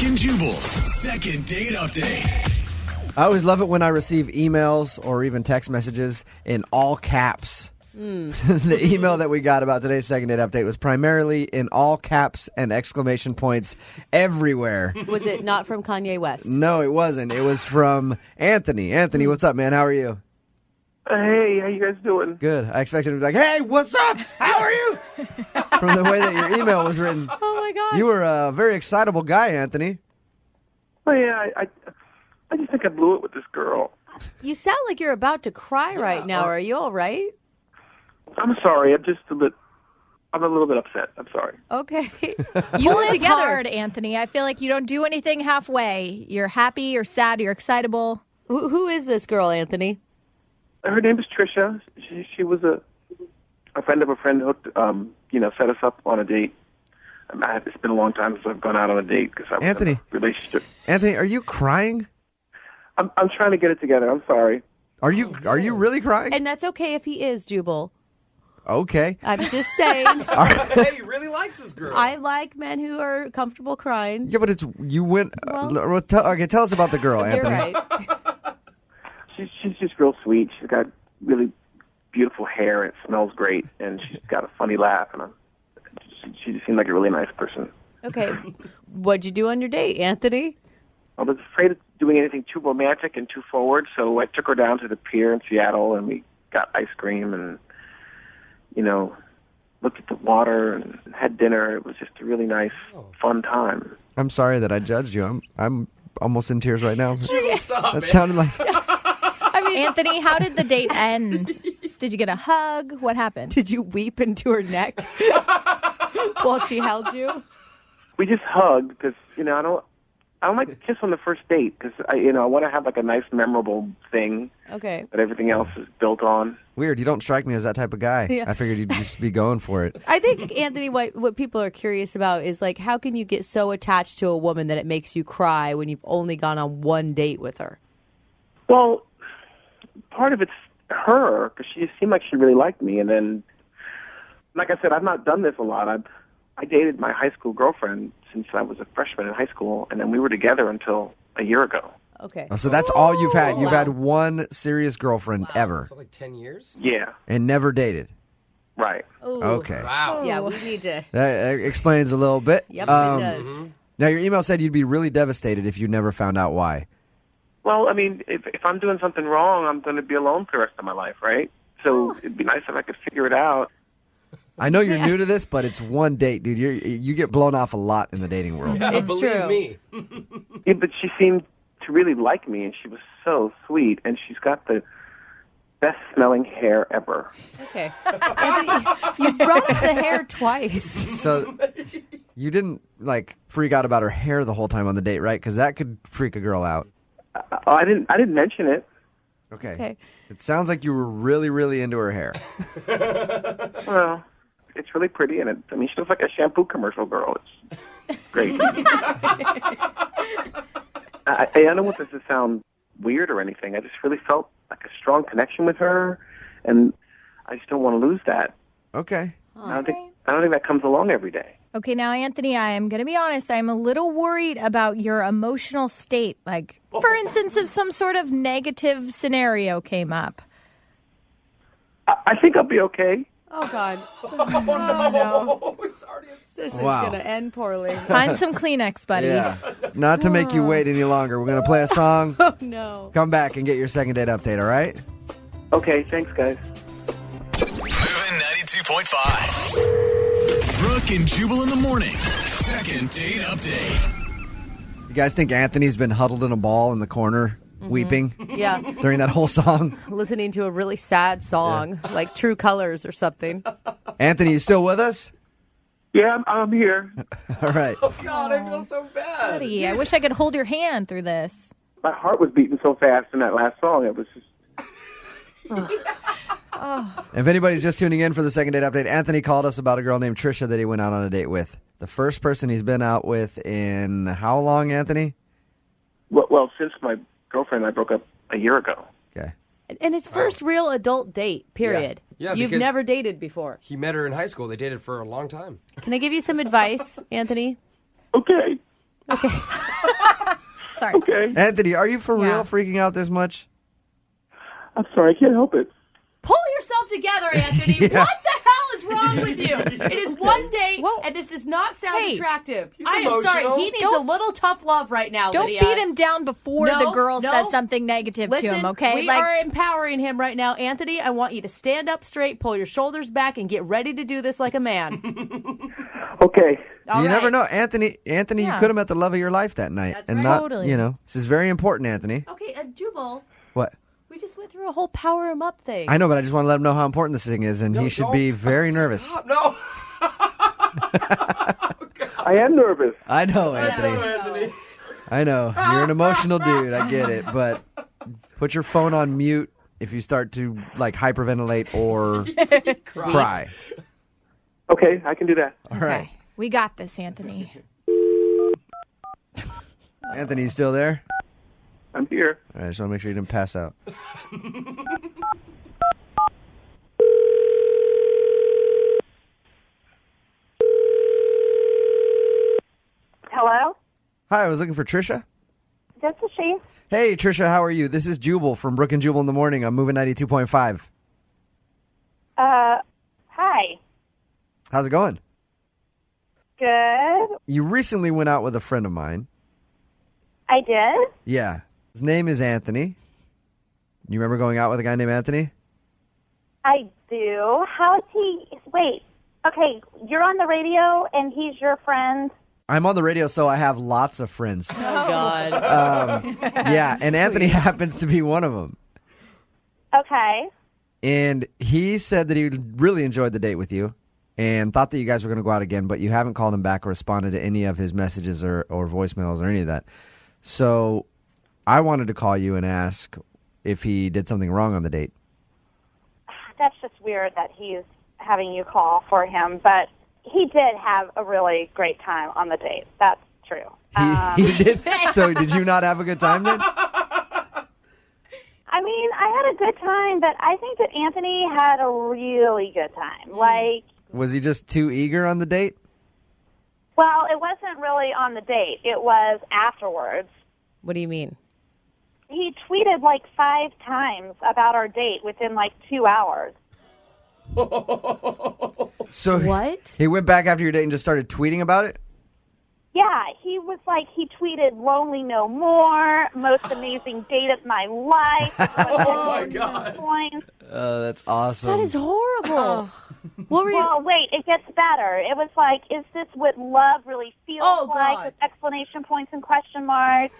and Jubal's second date update. I always love it when I receive emails or even text messages in all caps. The email that we got about today's second date update was primarily in all caps and exclamation points everywhere. Was it not from Kanye West? No, it wasn't. It was from Anthony. Anthony, what's up, man? How are you? Hey, how you guys doing? Good. I expected him to be like, hey, what's up? How are you? From the way that your email was written. Oh, my gosh. You were a very excitable guy, Anthony. Oh yeah, I just think I blew it with this girl. You sound like you're about to cry right now. Are you all right? I'm sorry. I'm a little bit upset. I'm sorry. Okay. You live together. hard, Anthony. I feel like you don't do anything halfway. You're happy, you're sad, you're excitable. Who is this girl, Anthony? Her name is Trisha. She was a friend of a friend hooked, set us up on a date. It's been a long time since I've gone out on a date because I was Anthony. in a relationship. Anthony, are you crying? I'm trying to get it together. I'm sorry. Are you really crying? And that's okay if he is, Jubal. Okay. I'm just saying. Hey, he really likes this girl. I like men who are comfortable crying. Yeah, but you went. Well, tell us about the girl, You're Anthony. right. She's just real sweet. She's got really beautiful hair. It smells great, and she's got a funny laugh. And she just seemed like a really nice person. Okay. What'd you do on your date, Anthony? I was afraid of doing anything too romantic and too forward, so I took her down to the pier in Seattle, and we got ice cream and, looked at the water and had dinner. It was just a really nice, fun time. I'm sorry that I judged you. I'm almost in tears right now. Stop, That man. sounded like. Anthony, how did the date end? Did you get a hug? What happened? Did you weep into her neck while she held you? We just hugged because, I don't like to kiss on the first date because, I want to have like a nice, memorable thing Okay. that everything else is built on. Weird. You don't strike me as that type of guy. Yeah. I figured you'd just be going for it. I think, Anthony, what people are curious about is, like, how can you get so attached to a woman that it makes you cry when you've only gone on one date with her? Well, part of it's her because she seemed like she really liked me. And then, like I said, I've not done this a lot. I dated my high school girlfriend since I was a freshman in high school, and then we were together until a year ago. Okay. So that's all you've had. You've Wow. had one serious girlfriend ever So like 10 years? Yeah, and never dated. right. Ooh. Okay. Wow. Yeah, we need to. That explains a little bit. Yep, it does. Now, your email said you'd be really devastated if you never found out why. Well, I mean, if I'm doing something wrong, I'm going to be alone for the rest of my life, right? So it'd be nice if I could figure it out. I know you're new to this, but it's one date, dude. You get blown off a lot in the dating world. It's Believe true. me. Yeah, but she seemed to really like me, and she was so sweet, and she's got the best smelling hair ever. Okay. Anthony, you brought up the hair twice. So you didn't freak out about her hair the whole time on the date, right? Because that could freak a girl out. I didn't mention it. Okay. It sounds like you were really, really into her hair. Well, it's really pretty, and she looks like a shampoo commercial girl. It's great. I don't want this to sound weird or anything. I just really felt like a strong connection with her, and I just don't want to lose that. Okay. I don't think that comes along every day. Okay, now, Anthony, I am going to be honest. I'm a little worried about your emotional state. Like, for instance, if some sort of negative scenario came up. I think I'll be okay. Oh, God. Oh, he's already upset. This Wow. is going to end poorly. Find some Kleenex, buddy. Yeah. Not to make you wait any longer. We're going to play a song. Oh, no. Come back and get your second date update, all right? Okay, thanks, guys. Moving 92.5. Brooke and Jubal in the mornings. Second date update. You guys think Anthony's been huddled in a ball in the corner, weeping Yeah. during that whole song? Listening to a really sad song, like True Colors or something. Anthony, you still with us? Yeah, I'm here. All right. God, I feel so bad. Buddy, I wish I could hold your hand through this. My heart was beating so fast in that last song. It was just... If anybody's just tuning in for the second date update, Anthony called us about a girl named Trisha that he went out on a date with. The first person he's been out with in how long, Anthony? Well, since my girlfriend and I broke up a year ago. Okay. And his first real adult date, period. Yeah, You've because- never dated before. He met her in high school. They dated for a long time. Can I give you some advice, Anthony? Okay. Sorry. Okay. Anthony, are you for Yeah. real freaking out this much? I'm sorry, I can't help it. Pull yourself together, Anthony. Yeah. What the hell is wrong with you? It is one date, Whoa. and this does not sound Hey. attractive. He's I am sorry. emotional. He needs Don't- a little tough love right now, Don't Lydia. beat him down before No, the girl no. says something negative Listen, to him, okay? we are empowering him right now. Anthony, I want you to stand up straight, pull your shoulders back, and get ready to do this like a man. Okay. All You right. never know. Anthony, Yeah. you could have met the love of your life that night. That's and right. not, Totally. this is very important, Anthony. Okay, Jubal, What? we just went through a whole power him up thing. I know, but I just want to let him know how important this thing is, and he should be very nervous. Stop. No. I am nervous. I know, No, Anthony. no. Anthony. I know. You're an emotional dude. I get it. But put your phone on mute if you start to, hyperventilate or cry. Okay, I can do that. All right. Okay. We got this, Anthony. Anthony, you still there? I'm here. All right, I just want to make sure you didn't pass out. Hello? Hi, I was looking for Trisha. This is she. Hey, Trisha, how are you? This is Jubal from Brooke and Jubal in the morning. I'm moving 92.5. Hi. How's it going? Good. You recently went out with a friend of mine. I did? Yeah. His name is Anthony. You remember going out with a guy named Anthony? I do. How is he? Wait. Okay, you're on the radio and he's your friend. I'm on the radio, so I have lots of friends. Oh, God. Yeah, and Anthony happens to be one of them. Okay. And he said that he really enjoyed the date with you and thought that you guys were going to go out again, but you haven't called him back or responded to any of his messages or voicemails or any of that. So I wanted to call you and ask if he did something wrong on the date. That's just weird that he's having you call for him, but he did have a really great time on the date. That's true. He did? So did you not have a good time then? I mean, I had a good time, but I think that Anthony had a really good time. Was he just too eager on the date? Well, it wasn't really on the date. It was afterwards. What do you mean? He tweeted 5 times about our date within 2 hours. So What? he went back after your date and just started tweeting about it? Yeah, he was he tweeted "Lonely No More," most amazing date of my life. Oh, my God. Points. Oh, that's awesome. That is horrible. What were you? Well, wait, it gets better. It was is this what love really feels Oh, like? God. With exclamation points and question marks.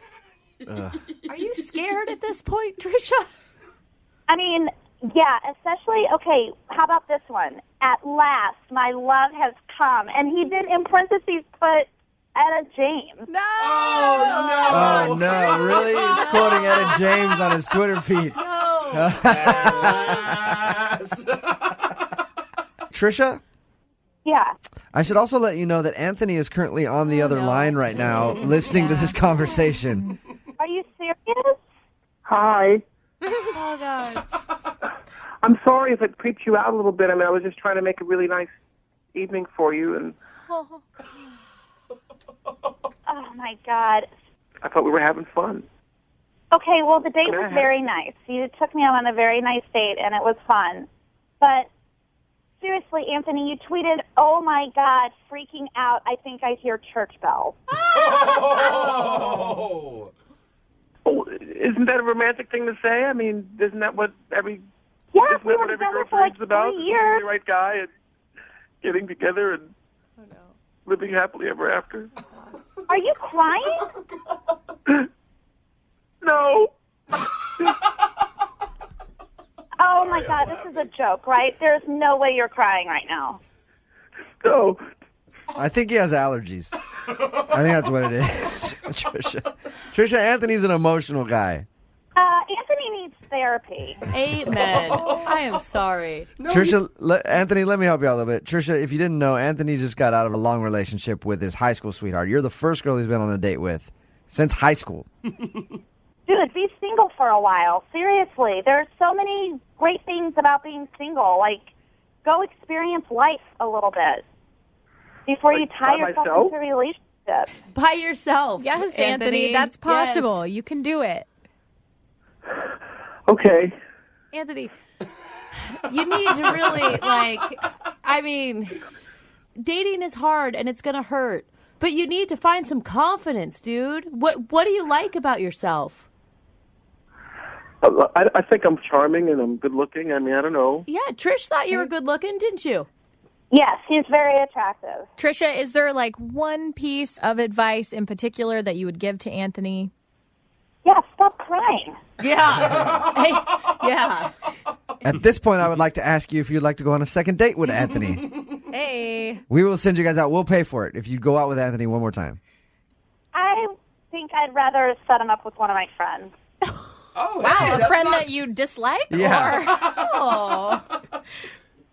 Are you scared at this point, Trisha? I mean, yeah, especially, okay, how about this one? At last, my love has come. And he did, in parentheses, put Etta James. No! Oh, no. Really? He's quoting Etta James on his Twitter feed. Trisha, Yeah. I should also let you know that Anthony is currently on the other line right now listening to this conversation. Are you serious? Hi. Oh, God. I'm sorry if it creeped you out a little bit. I mean, I was just trying to make a really nice evening for you, and Oh, my God. I thought we were having fun. Okay, well, the date was very nice. You took me out on a very nice date, and it was fun. But seriously, Anthony, you tweeted, "Oh, my God, freaking out. I think I hear church bells." Oh. Oh, isn't that a romantic thing to say? I mean, isn't that what every Yeah, isn't we that were what every together girl for dreams about? 3 Finding years. the right guy and getting together and living happily ever after. Are you crying? No. Oh, my God, this is a joke, right? There's no way you're crying right now. No. I think he has allergies. I think that's what it is. Trisha, Anthony's an emotional guy. Anthony needs therapy. Amen. I am sorry. Trisha, Anthony, let me help you out a little bit. Trisha, if you didn't know, Anthony just got out of a long relationship with his high school sweetheart. You're the first girl he's been on a date with since high school. Dude, be single for a while. Seriously, there's so many great things about being single. Go experience life a little bit before you tie by yourself myself? into a relationship. relationship. By yourself. Yes, Anthony, that's possible. You can do it. Okay. Anthony, you need to really, dating is hard and it's going to hurt. But you need to find some confidence, dude. What do you like about yourself? I think I'm charming and I'm good looking. I mean, I don't know. Yeah, Trish thought you were good looking, didn't you? Yes, he's very attractive. Trisha, is there like one piece of advice in particular that you would give to Anthony? Yeah, stop crying. Yeah. Hey, yeah. At this point, I would like to ask you if you'd like to go on a second date with Anthony. Hey. We will send you guys out. We'll pay for it if you go out with Anthony one more time. I think I'd rather set him up with one of my friends. Oh, Wow, hey, a that's friend not- that you dislike? Yeah. Or... Oh.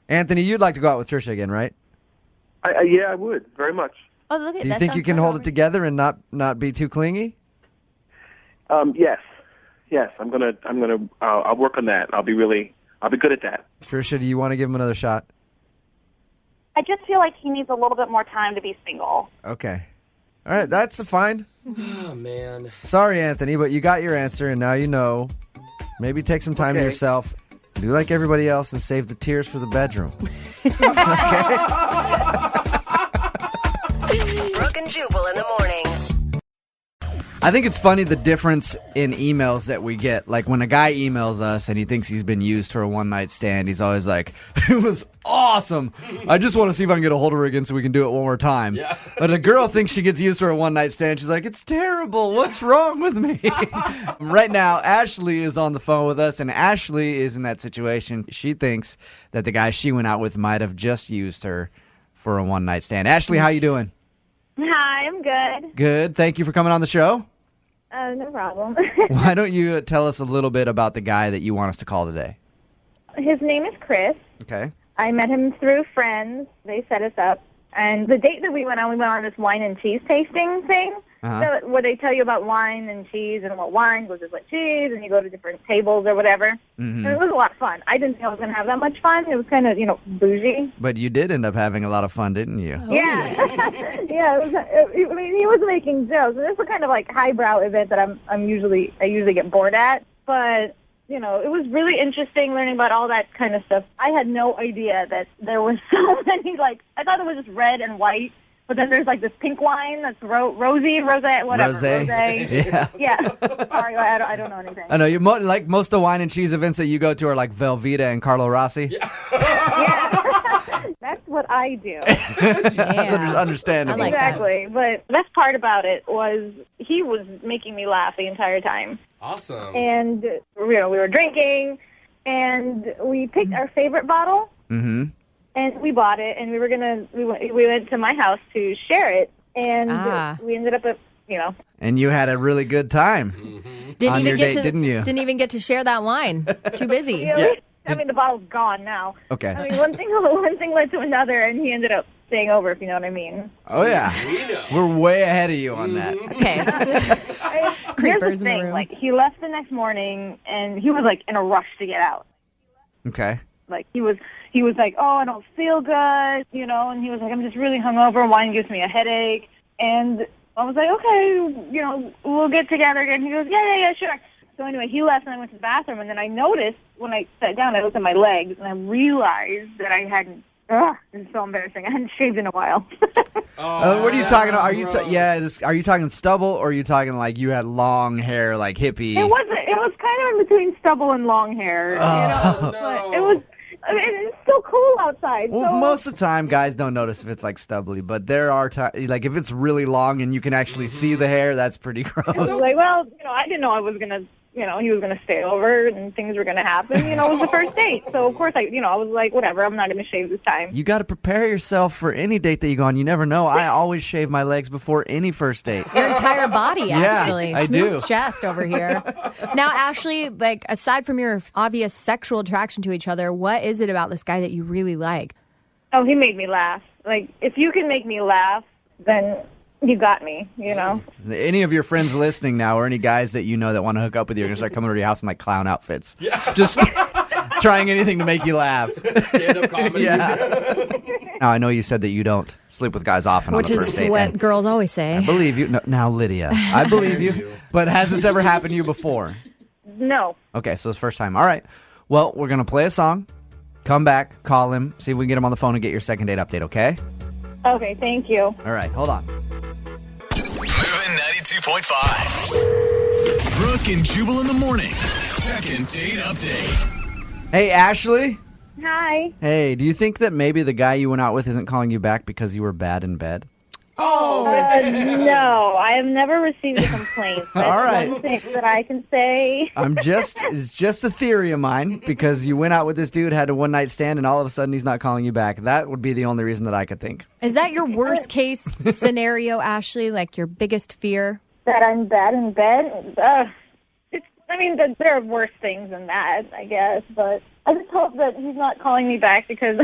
Anthony, you'd like to go out with Trisha again, right? Yeah, I would very much. Oh, look at Do you that. think you sounds can fun. hold it together and not be too clingy? Yes. I'll work on that. I'll be good at that. Trisha, do you want to give him another shot? I just feel like he needs a little bit more time to be single. Okay. All right, that's fine. Oh, man. Sorry, Anthony, but you got your answer, and now you know. Maybe take some time to Okay. yourself. Do like everybody else and save the tears for the bedroom. Brooke and Jubal in the morning. I think it's funny the difference in emails that we get. Like when a guy emails us and he thinks he's been used for a one-night stand, he's always like, it was awesome. I just want to see if I can get a hold of her again so we can do it one more time. Yeah. But a girl thinks she gets used for a one-night stand. She's like, it's terrible. What's wrong with me? Right now, Ashley is on the phone with us, and Ashley is in that situation. She thinks that the guy she went out with might have just used her for a one-night stand. Ashley, how you doing? Hi, I'm good. Good. Thank you for coming on the show. No problem. Why don't you tell us a little bit about the guy that you want us to call today? His name is Chris. Okay. I met him through friends. They set us up. And the date that we went on this wine and cheese tasting thing, so, where they tell you about wine and cheese and what wine goes with what cheese, and you go to different tables or whatever. And it was a lot of fun. I didn't think I was going to have that much fun. It was kind of, bougie. But you did end up having a lot of fun, didn't you? Yeah. I mean, he was making jokes. And this is kind of like highbrow event that I usually get bored at. But, it was really interesting learning about all that kind of stuff. I had no idea that there was so many, I thought it was just red and white. But then there's this pink wine that's rosé, whatever. Rosé. Rosé. Yeah. Sorry, I don't know anything. I know. You're like most of the wine and cheese events that you go to are like Velveeta and Carlo Rossi. Yeah. That's what I do. That's understandable. I like that. Exactly. But the best part about it was he was making me laugh the entire time. Awesome. And, we were drinking, and we picked our favorite bottle. Mm-hmm. And we bought it, and we went to my house to share it, and we ended up at, And you had a really good time on your date, didn't you? Didn't even get to share that wine. Too busy. I mean, the bottle's gone now. Okay. I mean, one thing led to another, and he ended up staying over, if you know what I mean. Oh, yeah. We know. We're way ahead of you on that. Okay. Here's Creepers the in the thing, room. he left the next morning, and he was, in a rush to get out. Okay. He was like, oh, I don't feel good, and he was like, I'm just really hungover. Wine gives me a headache. And I was like, okay, we'll get together again. He goes, yeah, sure. So anyway, he left, and I went to the bathroom, and then I noticed when I sat down, I looked at my legs, and I realized that I hadn't. This is so embarrassing. I hadn't shaved in a while. What are you talking about? Are you gross. are you talking stubble, or are you talking like you had long hair, like hippie? It was kind of in between stubble and long hair. Oh, But it was. I mean, it's still cool outside. Well, so. most of the time, guys don't notice if it's stubbly, but there are times, if it's really long and you can actually see the hair, that's pretty I was gross. like, well, I didn't know I was gonna, he was gonna stay over and things were gonna happen. It was the first date, so of course I was like, whatever, I'm not gonna shave this time. You got to prepare yourself for any date that you go on. You never know. I always shave my legs before any first date. Your entire body, actually. I Smooth do. chest over here. Now, Ashley, aside from your obvious sexual attraction to each other, what is it about this guy that you really like? Oh, he made me laugh. If you can make me laugh, then you got me. Any of your friends listening now, or any guys that you know that want to hook up with you, are going to start coming over to your house in clown outfits. Yeah. Just trying anything to make you laugh. Stand-up comedy. Yeah. Now, I know you said that you don't sleep with guys often Which on the is first date. what and girls always say. I believe you. No, now, Lydia, I believe you. But has this ever happened to you before? No. Okay, so it's first time. All right. Well, we're going to play a song, come back, call him, see if we can get him on the phone and get your second date update, okay? Okay, thank you. All right, hold on. Moving 92.5. Brooke and Jubal in the mornings. Second date update. Hey, Ashley. Hi. Hey, do you think that maybe the guy you went out with isn't calling you back because you were bad in bed? No, I have never received a complaint. That's All right. one thing that I can say. It's just a theory of mine because you went out with this dude, had a one-night stand, and all of a sudden he's not calling you back. That would be the only reason that I could think. Is that your worst case scenario, Ashley? Like your biggest fear? That I'm bad in bed? There are worse things than that, I guess. But I just hope that he's not calling me back because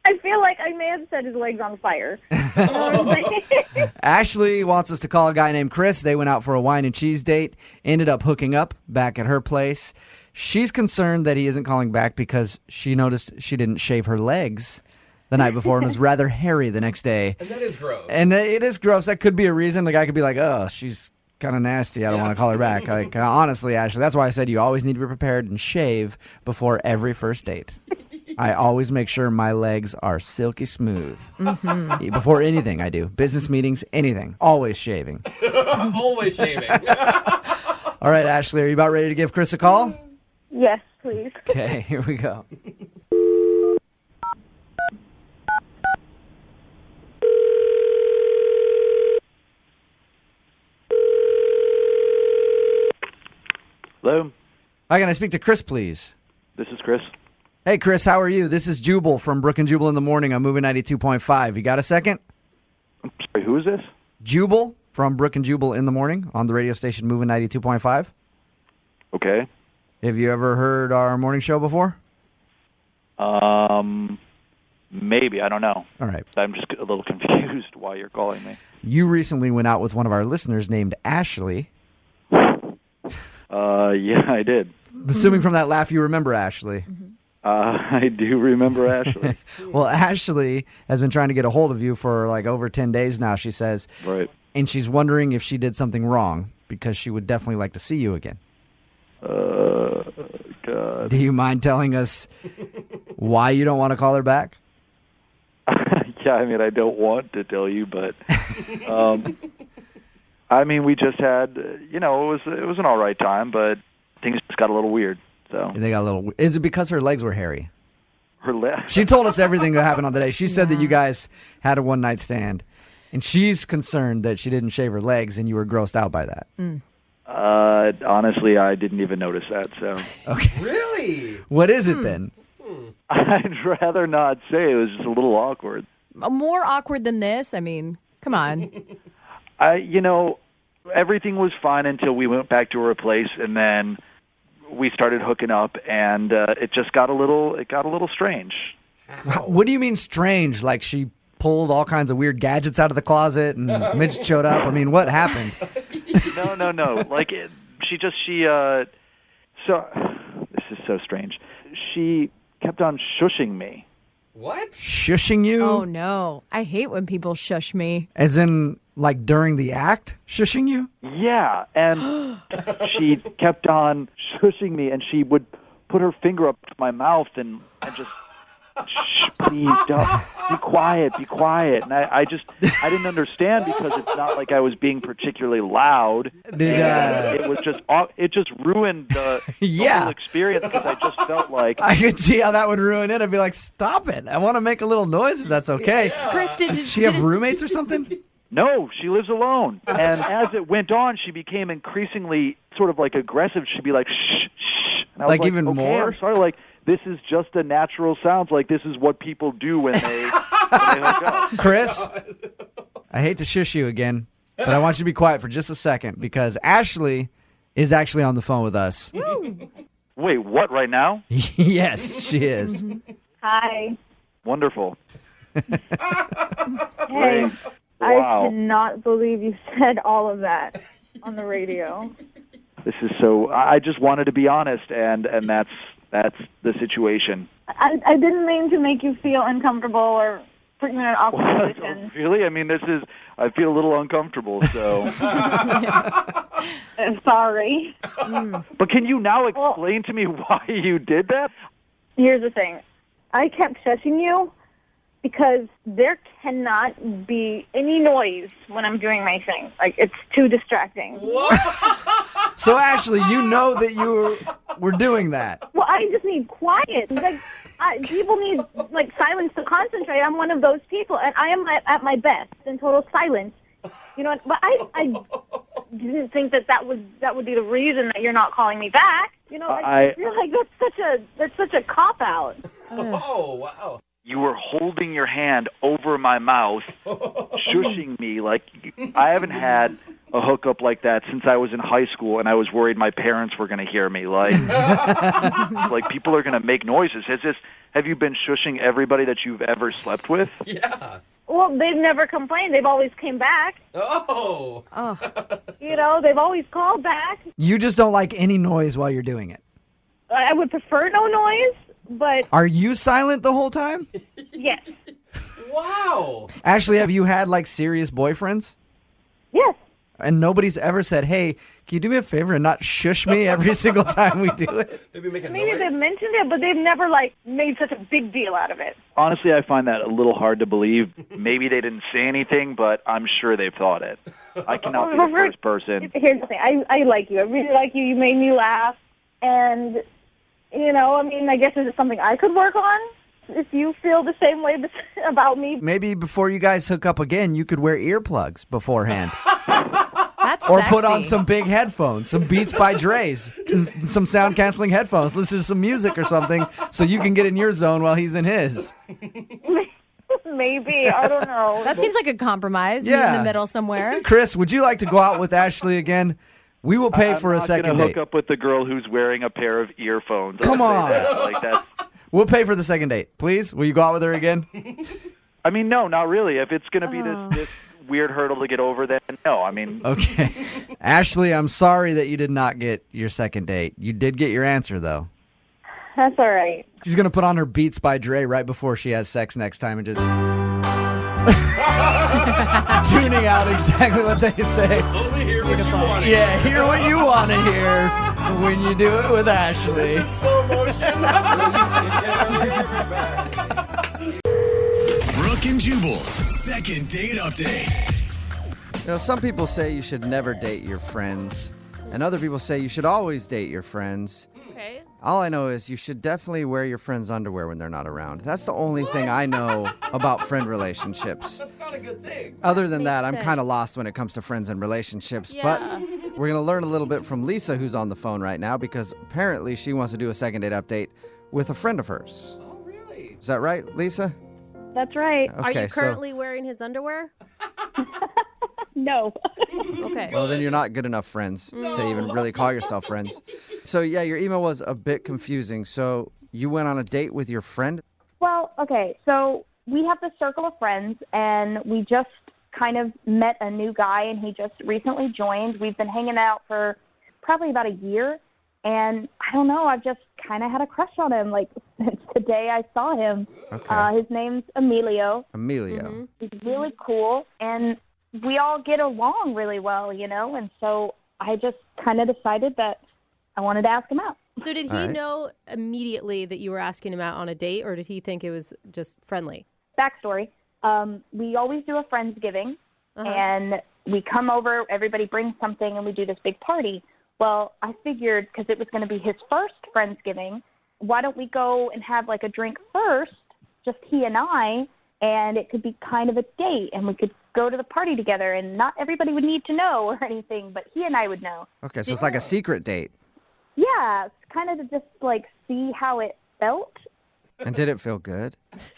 I feel like I may have set his legs on fire. You know what I'm saying? Ashley wants us to call a guy named Chris. They went out for a wine and cheese date, ended up hooking up back at her place. She's concerned that he isn't calling back because she noticed she didn't shave her legs the night before and was rather hairy the next day. And that is gross. And it is gross. That could be a reason. The guy could be like, oh, she's kind of nasty. I don't want to call her back. Like, honestly, Ashley, that's why I said you always need to be prepared and shave before every first date. I always make sure my legs are silky smooth. Mm-hmm. Before anything I do. Business meetings, anything. Always shaving. Always shaving. All right, Ashley, are you about ready to give Chris a call? Yes, please. Okay, here we go. Hello, Hi, can I speak to Chris, please? this is Chris. Hey, Chris, how are you? This is Jubal from Brooke and Jubal in the morning. I'm moving 92.5. You got a second? I'm sorry, who is this? Jubal from Brooke and Jubal in the morning on the radio station moving 92.5. Okay. Have you ever heard our morning show before? Maybe, I don't know. All right. I'm just a little confused why you're calling me. You recently went out with one of our listeners named Ashley. Yeah, I did. Assuming from that laugh you remember Ashley. I do remember Ashley. Well, Ashley has been trying to get a hold of you for like over 10 days now, she says. Right. And she's wondering if she did something wrong because she would definitely like to see you again. God. Do you mind telling us why you don't want to call her back? Yeah, I mean, I don't want to tell you, but I mean, we just had, it was an all right time, but things just got a little weird. So They got a little. Is it because her legs were hairy? her left. She told us everything that happened on the day. She said that you guys had a one-night stand, and she's concerned that she didn't shave her legs, and you were grossed out by that. Honestly, I didn't even notice that. So Okay. Really? What is it then? I'd rather not say. It was just a little awkward. More awkward than this? I mean, come on. Everything was fine until we went back to her place, and then we started hooking up, and it just got a little strange. What do you mean strange? Like she pulled all kinds of weird gadgets out of the closet and Mitch showed up? I mean, what happened? No. Like so this is so strange. She kept on shushing me. What? Shushing you? Oh, no. I hate when people shush me. As in, like, during the act? Shushing you? Yeah, and she kept on shushing me, and she would put her finger up to my mouth and just, shh, please don't, be quiet. And I didn't understand because it's not like I was being particularly loud. It just ruined the whole experience because I just felt like I could see how that would ruin it. I'd be like, stop it. I want to make a little noise if that's okay. Chris, Does she have roommates or something? No, she lives alone. And as it went on, she became increasingly sort of like aggressive. She'd be like, shh, shh. And I was Like even okay, more? I'm sorry, like, this is just a natural sound. Like, this is what people do when they hook up. Chris, I hate to shush you again, but I want you to be quiet for just a second because Ashley is actually on the phone with us. Wait, what, right now? Yes, she is. Hi. Wonderful. Hey, Wow. I cannot believe you said all of that on the radio. This is so, I just wanted to be honest, and that's the situation. I didn't mean to make you feel uncomfortable or put me in an awkward position. Really? I mean, I feel a little uncomfortable, so. I'm sorry. But can you now explain to me why you did that? Here's the thing. I kept shushing you because there cannot be any noise when I'm doing my thing. Like, it's too distracting. So, Ashley, you know that you were doing that. Well, I just need quiet. Like, people need, like, silence to concentrate. I'm one of those people, and I am at my best in total silence. You know, but I didn't think that would be the reason that you're not calling me back. You know, I feel like that's such a cop out. Oh, wow. You were holding your hand over my mouth, shushing me. Like, I haven't had a hookup like that since I was in high school, and I was worried my parents were going to hear me. Like, like people are going to make noises. Have you been shushing everybody that you've ever slept with? Yeah. Well, they've never complained. They've always came back. Oh. You know, they've always called back. You just don't like any noise while you're doing it. I would prefer no noise, but Are you silent the whole time? yes. Wow. Ashley, have you had, like, serious boyfriends? Yes. And nobody's ever said, hey, can you do me a favor and not shush me every single time we do it? Maybe make a Maybe noise. they've mentioned it, but they've never, like, made such a big deal out of it. Honestly, I find that a little hard to believe. Maybe they didn't say anything, but I'm sure they've thought it. I cannot be the first person. Here's the thing. I like you. I really like you. You made me laugh. And, you know, I mean, I guess is it something I could work on? If you feel the same way about me. Maybe before you guys hook up again, you could wear earplugs beforehand. That's Or sexy. put on some big headphones, some Beats by Dre's, some sound-canceling headphones. Listen to some music or something so you can get in your zone while he's in his. Maybe. I don't know. That seems like a compromise. Meet in Yeah. the middle somewhere. Chris, would you like to go out with Ashley again? We will pay for a second I'm not date. gonna hook up with the girl who's wearing a pair of earphones. Come I'll say on. that. Like, that's... We'll pay for the second date. Please? Will you go out with her again? I mean, no, not really. If it's going to be this weird hurdle to get over, then no. I mean, Okay. Ashley, I'm sorry that you did not get your second date. You did get your answer, though. That's all right. She's going to put on her Beats by Dre right before she has sex next time and just tuning out exactly what they say. Only hear what you want. Yeah, hear what you want to hear when you do it with Ashley. In slow motion. Brooke and Jubal's second date update. You know, some people say you should never date your friends, and other people say you should always date your friends. Okay. All I know is you should definitely wear your friends' underwear when they're not around. That's the only thing I know about friend relationships. That's not a good thing. Other than that, I'm sense. kind of lost when it comes to friends and relationships. Yeah. But we're going to learn a little bit from Lisa, who's on the phone right now, because apparently she wants to do a second date update with a friend of hers. Oh, really? Is that right, Lisa? That's right. Are you so- currently wearing his underwear? No. Okay. Well, then you're not good enough friends to even really call yourself friends. So, yeah, your email was a bit confusing. So, you went on a date with your friend? Well, okay, so we have this circle of friends, and we just kind of met a new guy, and he just recently joined. We've been hanging out for probably about a year, and I don't know, I've just kind of had a crush on him, like, since the day I saw him. Okay. His name's Emilio. Emilio. He's really cool, and we all get along really well, you know, and so I just kind of decided that I wanted to ask him out. So did he All right. know immediately that you were asking him out on a date, or did he think it was just friendly? Backstory, we always do a Friendsgiving, and we come over, everybody brings something, and we do this big party. Well, I figured because it was going to be his first Friendsgiving, why don't we go and have like a drink first, just he and I, and it could be kind of a date, and we could go to the party together, and not everybody would need to know or anything, but he and I would know. Okay, so it's like a secret date. Yeah, it's kind of to just like see how it felt. And did it feel good?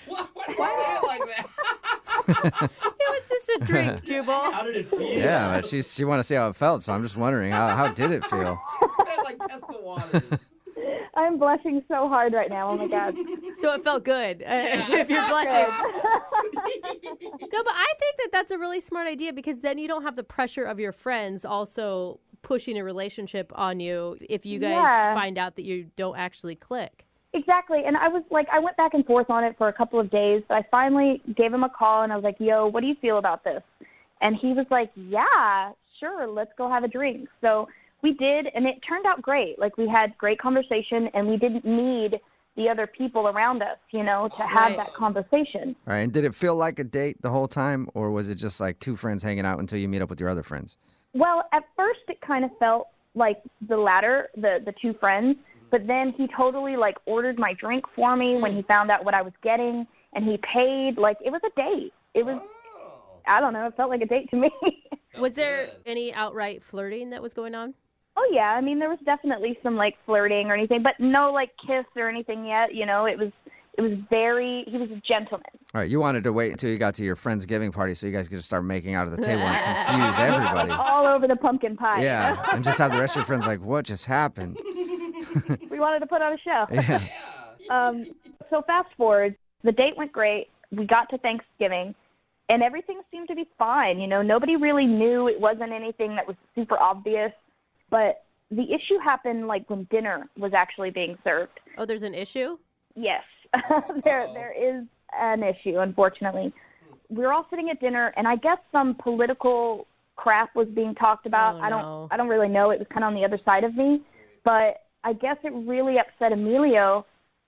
Why do you say it like that? It was just a drink, Jubal. How did it feel? Yeah, but she want to see how it felt, so I'm just wondering, how did it feel? Like test the waters. I'm blushing so hard right now. Oh my God. So it felt good. If you're blushing. No, but I think that that's a really smart idea, because then you don't have the pressure of your friends also pushing a relationship on you if you guys Yeah. find out that you don't actually click. Exactly. And I was like, I went back and forth on it for a couple of days, but I finally gave him a call and I was like, yo, what do you feel about this? And he was like, yeah, sure, let's go have a drink. So we did, and it turned out great. Like, we had great conversation, and we didn't need the other people around us, you know, to have that conversation. All right. And did it feel like a date the whole time, or was it just like two friends hanging out until you meet up with your other friends? Well, at first it kind of felt like the latter, the two friends, but then he totally, like, ordered my drink for me when he found out what I was getting, and he paid. Like, it was a date. It was, I don't know, it felt like a date to me. Was there any outright flirting that was going on? Oh, yeah. I mean, there was definitely some, like, flirting or anything, but no, like, kiss or anything yet. You know, it was very, he was a gentleman. All right, you wanted to wait until you got to your Friendsgiving party so you guys could just start making out at the table and confuse everybody. All over the pumpkin pie. Yeah, You know? and just have the rest of your friends like, what just happened? We wanted to put on a show. Yeah. So fast forward, the date went great. We got to Thanksgiving, and everything seemed to be fine. You know, nobody really knew. It wasn't anything that was super obvious. But the issue happened, like, when dinner was actually being served. Oh, there's an issue? Yes. There is an issue, unfortunately. We were all sitting at dinner, and I guess some political crap was being talked about. Oh, no. I don't really know. It was kind of on the other side of me. But I guess it really upset Emilio,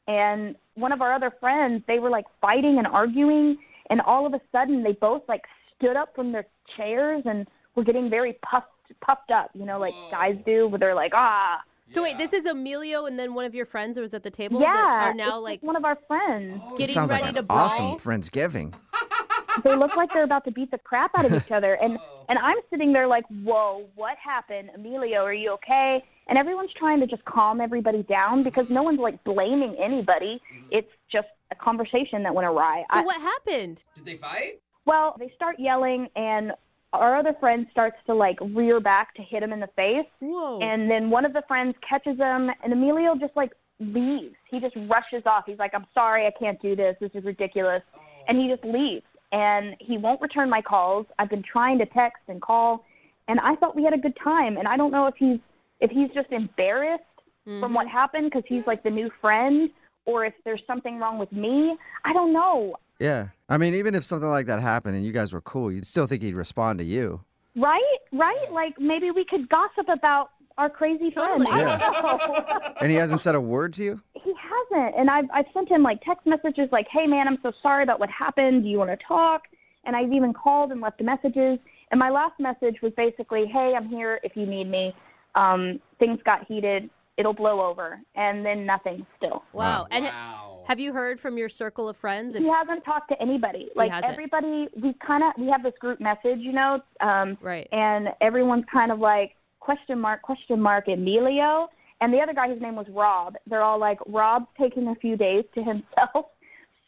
and one of our other friends, they were, like, fighting and arguing, and all of a sudden they both, like, stood up from their chairs and were getting very puffed up, you know, like guys do, where they're like, ah. So wait, this is Emilio and then one of your friends that was at the table Yeah, that are now, it's like, one of our friends. getting Sounds ready like to an brawl? awesome Friendsgiving. They look like they're about to beat the crap out of each other. And I'm sitting there like, whoa, what happened? Emilio, are you okay? And everyone's trying to just calm everybody down because no one's, like, blaming anybody. It's just a conversation that went awry. So what happened? Did they fight? Well, they start yelling, and our other friend starts to, like, rear back to hit him in the face. Whoa. And then one of the friends catches him, and Emilio just, like, leaves. He just rushes off. He's like, I'm sorry, I can't do this. This is ridiculous. And he just leaves. And he won't return my calls. I've been trying to text and call, and I thought we had a good time. And I don't know if he's just embarrassed from what happened because he's, like, the new friend, or if there's something wrong with me. I don't know. Yeah. I mean, even if something like that happened and you guys were cool, you'd still think he'd respond to you. Right? Like, maybe we could gossip about our crazy friend. Totally. I don't know. And he hasn't said a word to you? He hasn't. And I've sent him, like, text messages like, hey, man, I'm so sorry about what happened. Do you want to talk? And I've even called and left messages. And my last message was basically, hey, I'm here if you need me. Things got heated. It'll blow over. And then nothing still. Wow. And Wow. have you heard from your circle of friends? He hasn't talked to anybody. Like, hasn't. everybody, we have this group message, you know, Right. and everyone's kind of like, question mark, Emilio. And the other guy, his name was Rob. They're all like, Rob's taking a few days to himself.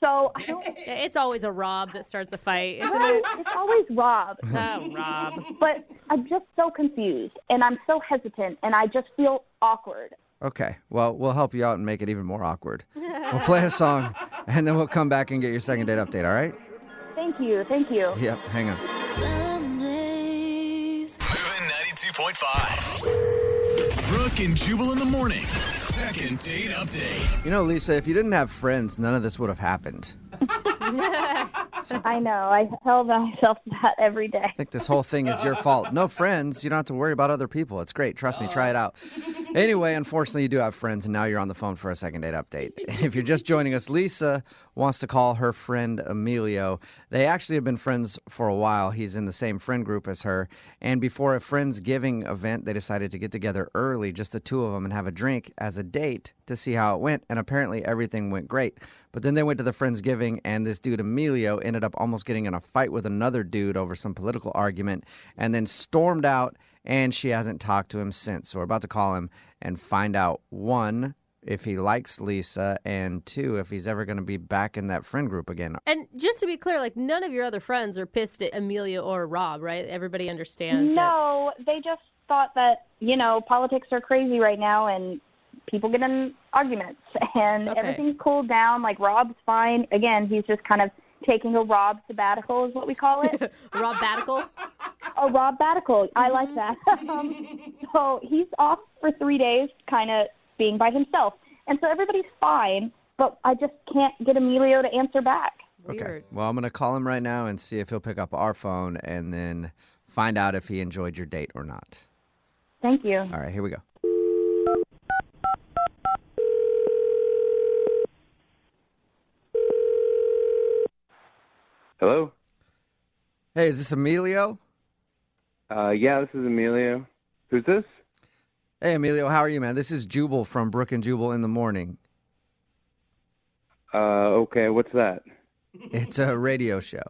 So I don't, It's always a Rob that starts a fight, isn't right, it? it's always Rob. Oh, Rob. But I'm just so confused, and I'm so hesitant, and I just feel awkward. Okay. Well, we'll help you out and make it even more awkward. We'll play a song, and then we'll come back and get your second date update, all right? Thank you. Yep, hang on. Moving 92.5. Brooke and Jubal in the mornings. Second date update. You know, Lisa, if you didn't have friends, none of this would have happened. I know. I tell myself that every day. I think this whole thing is your fault. No friends, you don't have to worry about other people. It's great. Trust me, try it out. Anyway, unfortunately, you do have friends, and now you're on the phone for a second date update. If you're just joining us, Lisa wants to call her friend Emilio. They actually have been friends for a while. He's in the same friend group as her. And before a Friendsgiving event, they decided to get together early, just the two of them, and have a drink as a date to see how it went. And apparently everything went great. But then they went to the Friendsgiving, and this dude Emilio ended up almost getting in a fight with another dude over some political argument and then stormed out, and she hasn't talked to him since. So we're about to call him and find out, one, if he likes Lisa, and two, if he's ever going to be back in that friend group again. And just to be clear, like, none of your other friends are pissed at Emilio or Rob, right? Everybody understands. No, they just thought that, you know, politics are crazy right now, and people get in arguments, and everything's cooled down. Like, Rob's fine. Again, he's just kind of taking a Rob sabbatical is what we call it. Rob Batical? A Rob Batical. I like that. So he's off for 3 days, kind of being by himself. And so everybody's fine, but I just can't get Emilio to answer back. Okay. Weird. Well, I'm going to call him right now and see if he'll pick up our phone and then find out if he enjoyed your date or not. Thank you. All right, here we go. Hello? Hey, is this Emilio? Yeah, this is Emilio. Who's this? Hey, Emilio, how are you, man? This is Jubal from Brooke and Jubal in the morning. Okay, what's that? It's a radio show.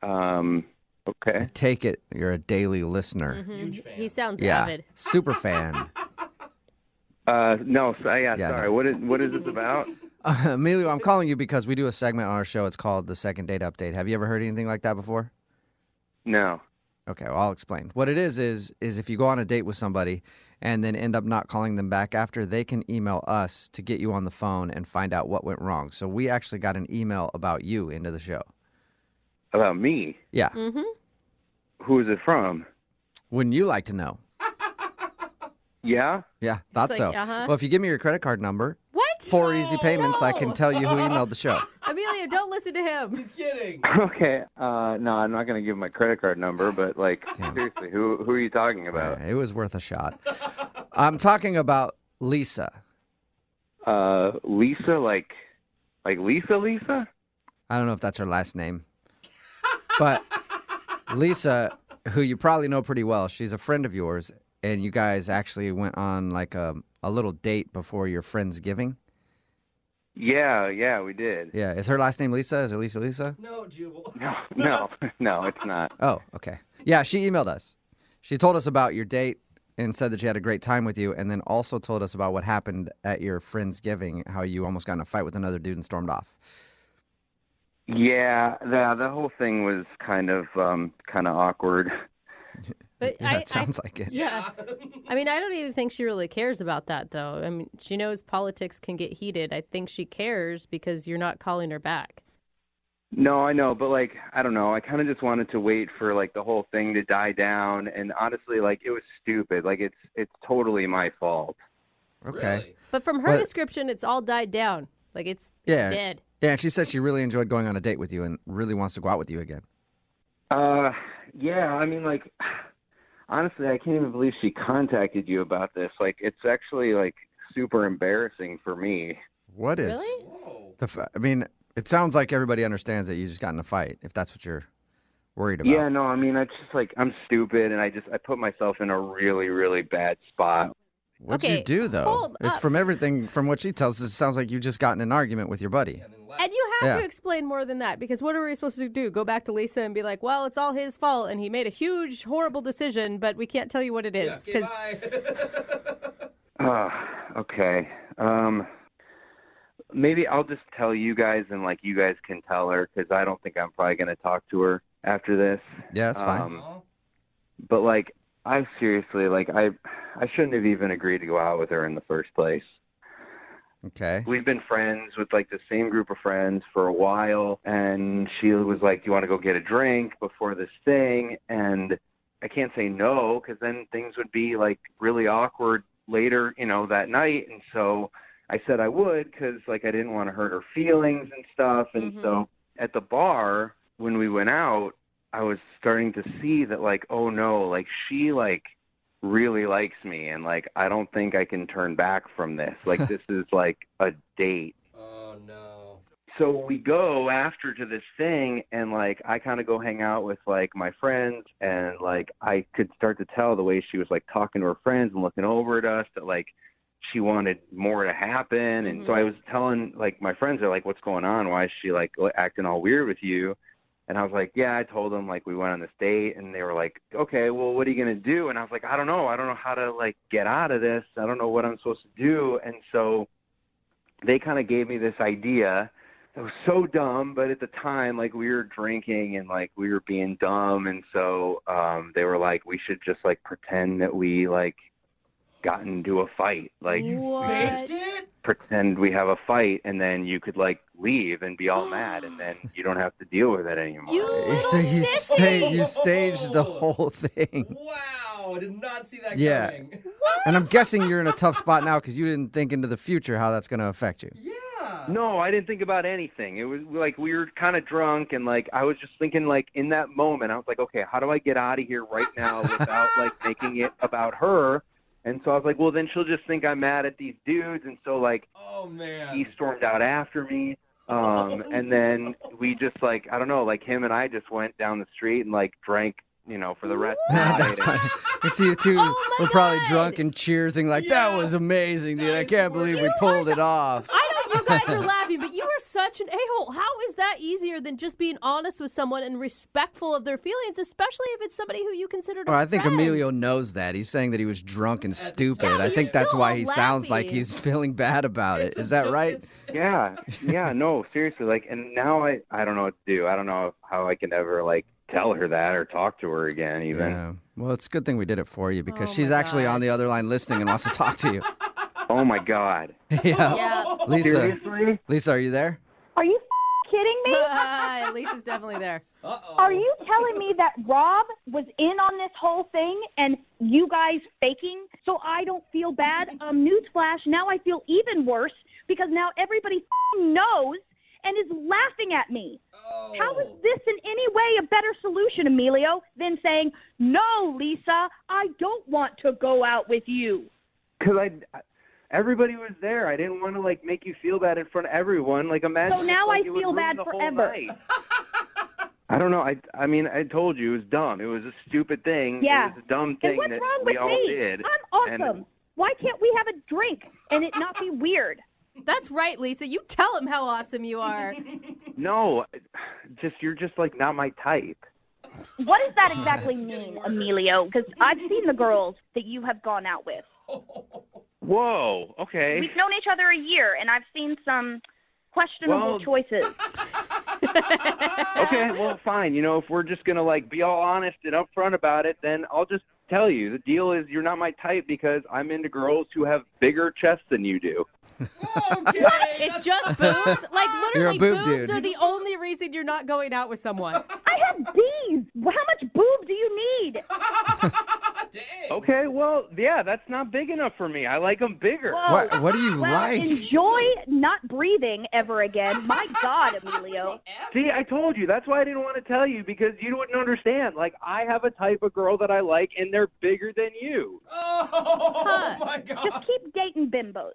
Okay. I take it you're a daily listener. Huge fan. He sounds Yeah, avid. super fan. No, sorry. No. What is this about? Emilio, I'm calling you because we do a segment on our show. It's called the Second Date Update. Have you ever heard anything like that before? No. Okay, well, I'll explain. What it is if you go on a date with somebody and then end up not calling them back after, they can email us to get you on the phone and find out what went wrong. So we actually got an email about you into the show. About me? Yeah. Mm-hmm. Who is it from? Wouldn't you like to know? Yeah? Yeah, thought It's so. like, uh-huh. Well, if you give me your credit card number, What? 4 easy payments, I can tell you who emailed the show. Emilio, don't listen to him. He's kidding. Okay. No, I'm not going to give my credit card number, but, like, seriously, who are you talking about? It was worth a shot. I'm talking about Lisa. Lisa, like Lisa? I don't know if that's her last name. But Lisa, who you probably know pretty well, she's a friend of yours, and you guys actually went on like a little date before your Friendsgiving. Yeah, we did. Yeah, is her last name Lisa? Is it Lisa? No, Jubal. No, it's not. Oh, okay. Yeah, she emailed us. She told us about your date and said that she had a great time with you, and then also told us about what happened at your Friendsgiving, how you almost got in a fight with another dude and stormed off. Yeah, the whole thing was kind of awkward. But Yeah, sounds like it. Yeah. I mean, I don't even think she really cares about that, though. I mean, she knows politics can get heated. I think she cares because you're not calling her back. No, I know, but, like, I don't know. I kind of just wanted to wait for, like, the whole thing to die down, and honestly, like, it was stupid. Like, it's totally my fault. Okay. Really? But from her description, it's all died down. Like, it's dead. Yeah, and she said she really enjoyed going on a date with you and really wants to go out with you again. Yeah, I mean, like, honestly, I can't even believe she contacted you about this. Like, it's actually, like, super embarrassing for me. What is? Really? Whoa. I mean, it sounds like everybody understands that you just got in a fight, if that's what you're worried about. Yeah, no, I mean, it's just, like, I'm stupid, and I put myself in a really, really bad spot. What'd you do, though? hold It's up. from everything, from what she tells us, it sounds like you just got in an argument with your buddy. And you have Yeah. to explain more than that, because what are we supposed to do? Go back to Lisa and be like, well, it's all his fault, and he made a huge, horrible decision, but we can't tell you what it is. Okay, 'cause- bye. Okay. Maybe I'll just tell you guys, and, like, you guys can tell her, because I don't think I'm probably going to talk to her after this. Yeah, that's fine. But, like, I seriously, like, I shouldn't have even agreed to go out with her in the first place. Okay. We've been friends with, like, the same group of friends for a while, and she was like, do you want to go get a drink before this thing? And I can't say no, because then things would be, like, really awkward later, that night. And so I said I would, because, like, I didn't want to hurt her feelings and stuff. And so at the bar, when we went out, I was starting to see that, like, oh no, like, she, like, really likes me, and, like, I don't think I can turn back from this. Like, this is like a date. Oh, no. So we go after to this thing, and, like, I kind of go hang out with, like, my friends, and, like, I could start to tell the way she was, like, talking to her friends and looking over at us that, like, she wanted more to happen. And so I was telling, like, my friends, are like, what's going on? Why is she, like, acting all weird with you? And I was like, yeah, I told them, like, we went on this date. And they were like, okay, well, what are you going to do? And I was like, I don't know how to, like, get out of this. I don't know what I'm supposed to do. And so they kind of gave me this idea. It was so dumb, but at the time, like, we were drinking and, like, we were being dumb. And so they were like, we should just, like, pretend that we, like, got into a fight. Like, What? pretend we have a fight, and then you could like leave and be all mad, and then you don't have to deal with it anymore. So you staged the whole thing. Wow, I did not see that coming. And I'm guessing you're in a tough spot now because you didn't think into the future how that's going to affect you. Yeah. No, I didn't think about anything. It was like we were kind of drunk, and like I was just thinking, like in that moment, I was like, okay, how do I get out of here right now without like making it about her? And so I was like, well, then she'll just think I'm mad at these dudes, and so like, oh man, he stormed out after me. And then we just like, I don't know, like him and I just went down the street and like drank, for the rest of the night. That's funny. You see you two were probably drunk and cheersing like, that was amazing, dude. I can't believe we pulled it off. I know you guys are laughing, but you are such an a-hole. How is that easier than just being honest with someone and respectful of their feelings, especially if it's somebody who you consider Well, I friend? think Emilio knows that. He's saying that he was drunk and stupid. Yeah, I think that's still why all he sounds like laughy. he's feeling bad about it. Is that right? Yeah, no, seriously. Like, and now I don't know what to do. I don't know how I can ever like tell her that or talk to her again even. Yeah. Well, it's a good thing we did it for you because she's actually on the other line listening and wants to talk to you. Oh my God. Yeah. Lisa. Seriously? Lisa, are you there? Are you kidding me? Lisa's definitely there. Are you telling me that Rob was in on this whole thing and you guys faking so I don't feel bad? Newsflash, now I feel even worse because now everybody knows and is laughing at me. Oh. How is this in any way a better solution, Emilio, than saying, no, Lisa, I don't want to go out with you? Because everybody was there. I didn't want to like make you feel bad in front of everyone. Like imagine. So now like, I it would feel ruin bad the whole forever. night. I don't know. I mean, I told you it was dumb. It was a stupid thing. Yeah. It was a dumb And thing what's that wrong we with all me? did. I'm awesome. And- Why can't we have a drink and it not be weird? That's right, Lisa. You tell him how awesome you are. No, you're just like not my type. What does that exactly mean, Emilio? Because I've seen the girls that you have gone out with. Whoa. Okay. We've known each other a year, and I've seen some questionable Well- choices. Okay. Well, fine. If we're just gonna like be all honest and upfront about it, then I'll just tell you. The deal is you're not my type because I'm into girls who have bigger chests than you do. Okay. It's just boobs? Like, You're a literally, boob boobs dude. are the only reason you're not going out with someone. I have D's. How much boob do you need? Dang. Okay. Well, yeah, that's not big enough for me. I like them bigger. Whoa. What do you Well, like? enjoy not breathing ever again. My God, Emilio. See, I told you. That's why I didn't want to tell you because you wouldn't understand. Like, I have a type of girl that I like, and they're bigger than you. Oh my God. Just keep dating bimbos.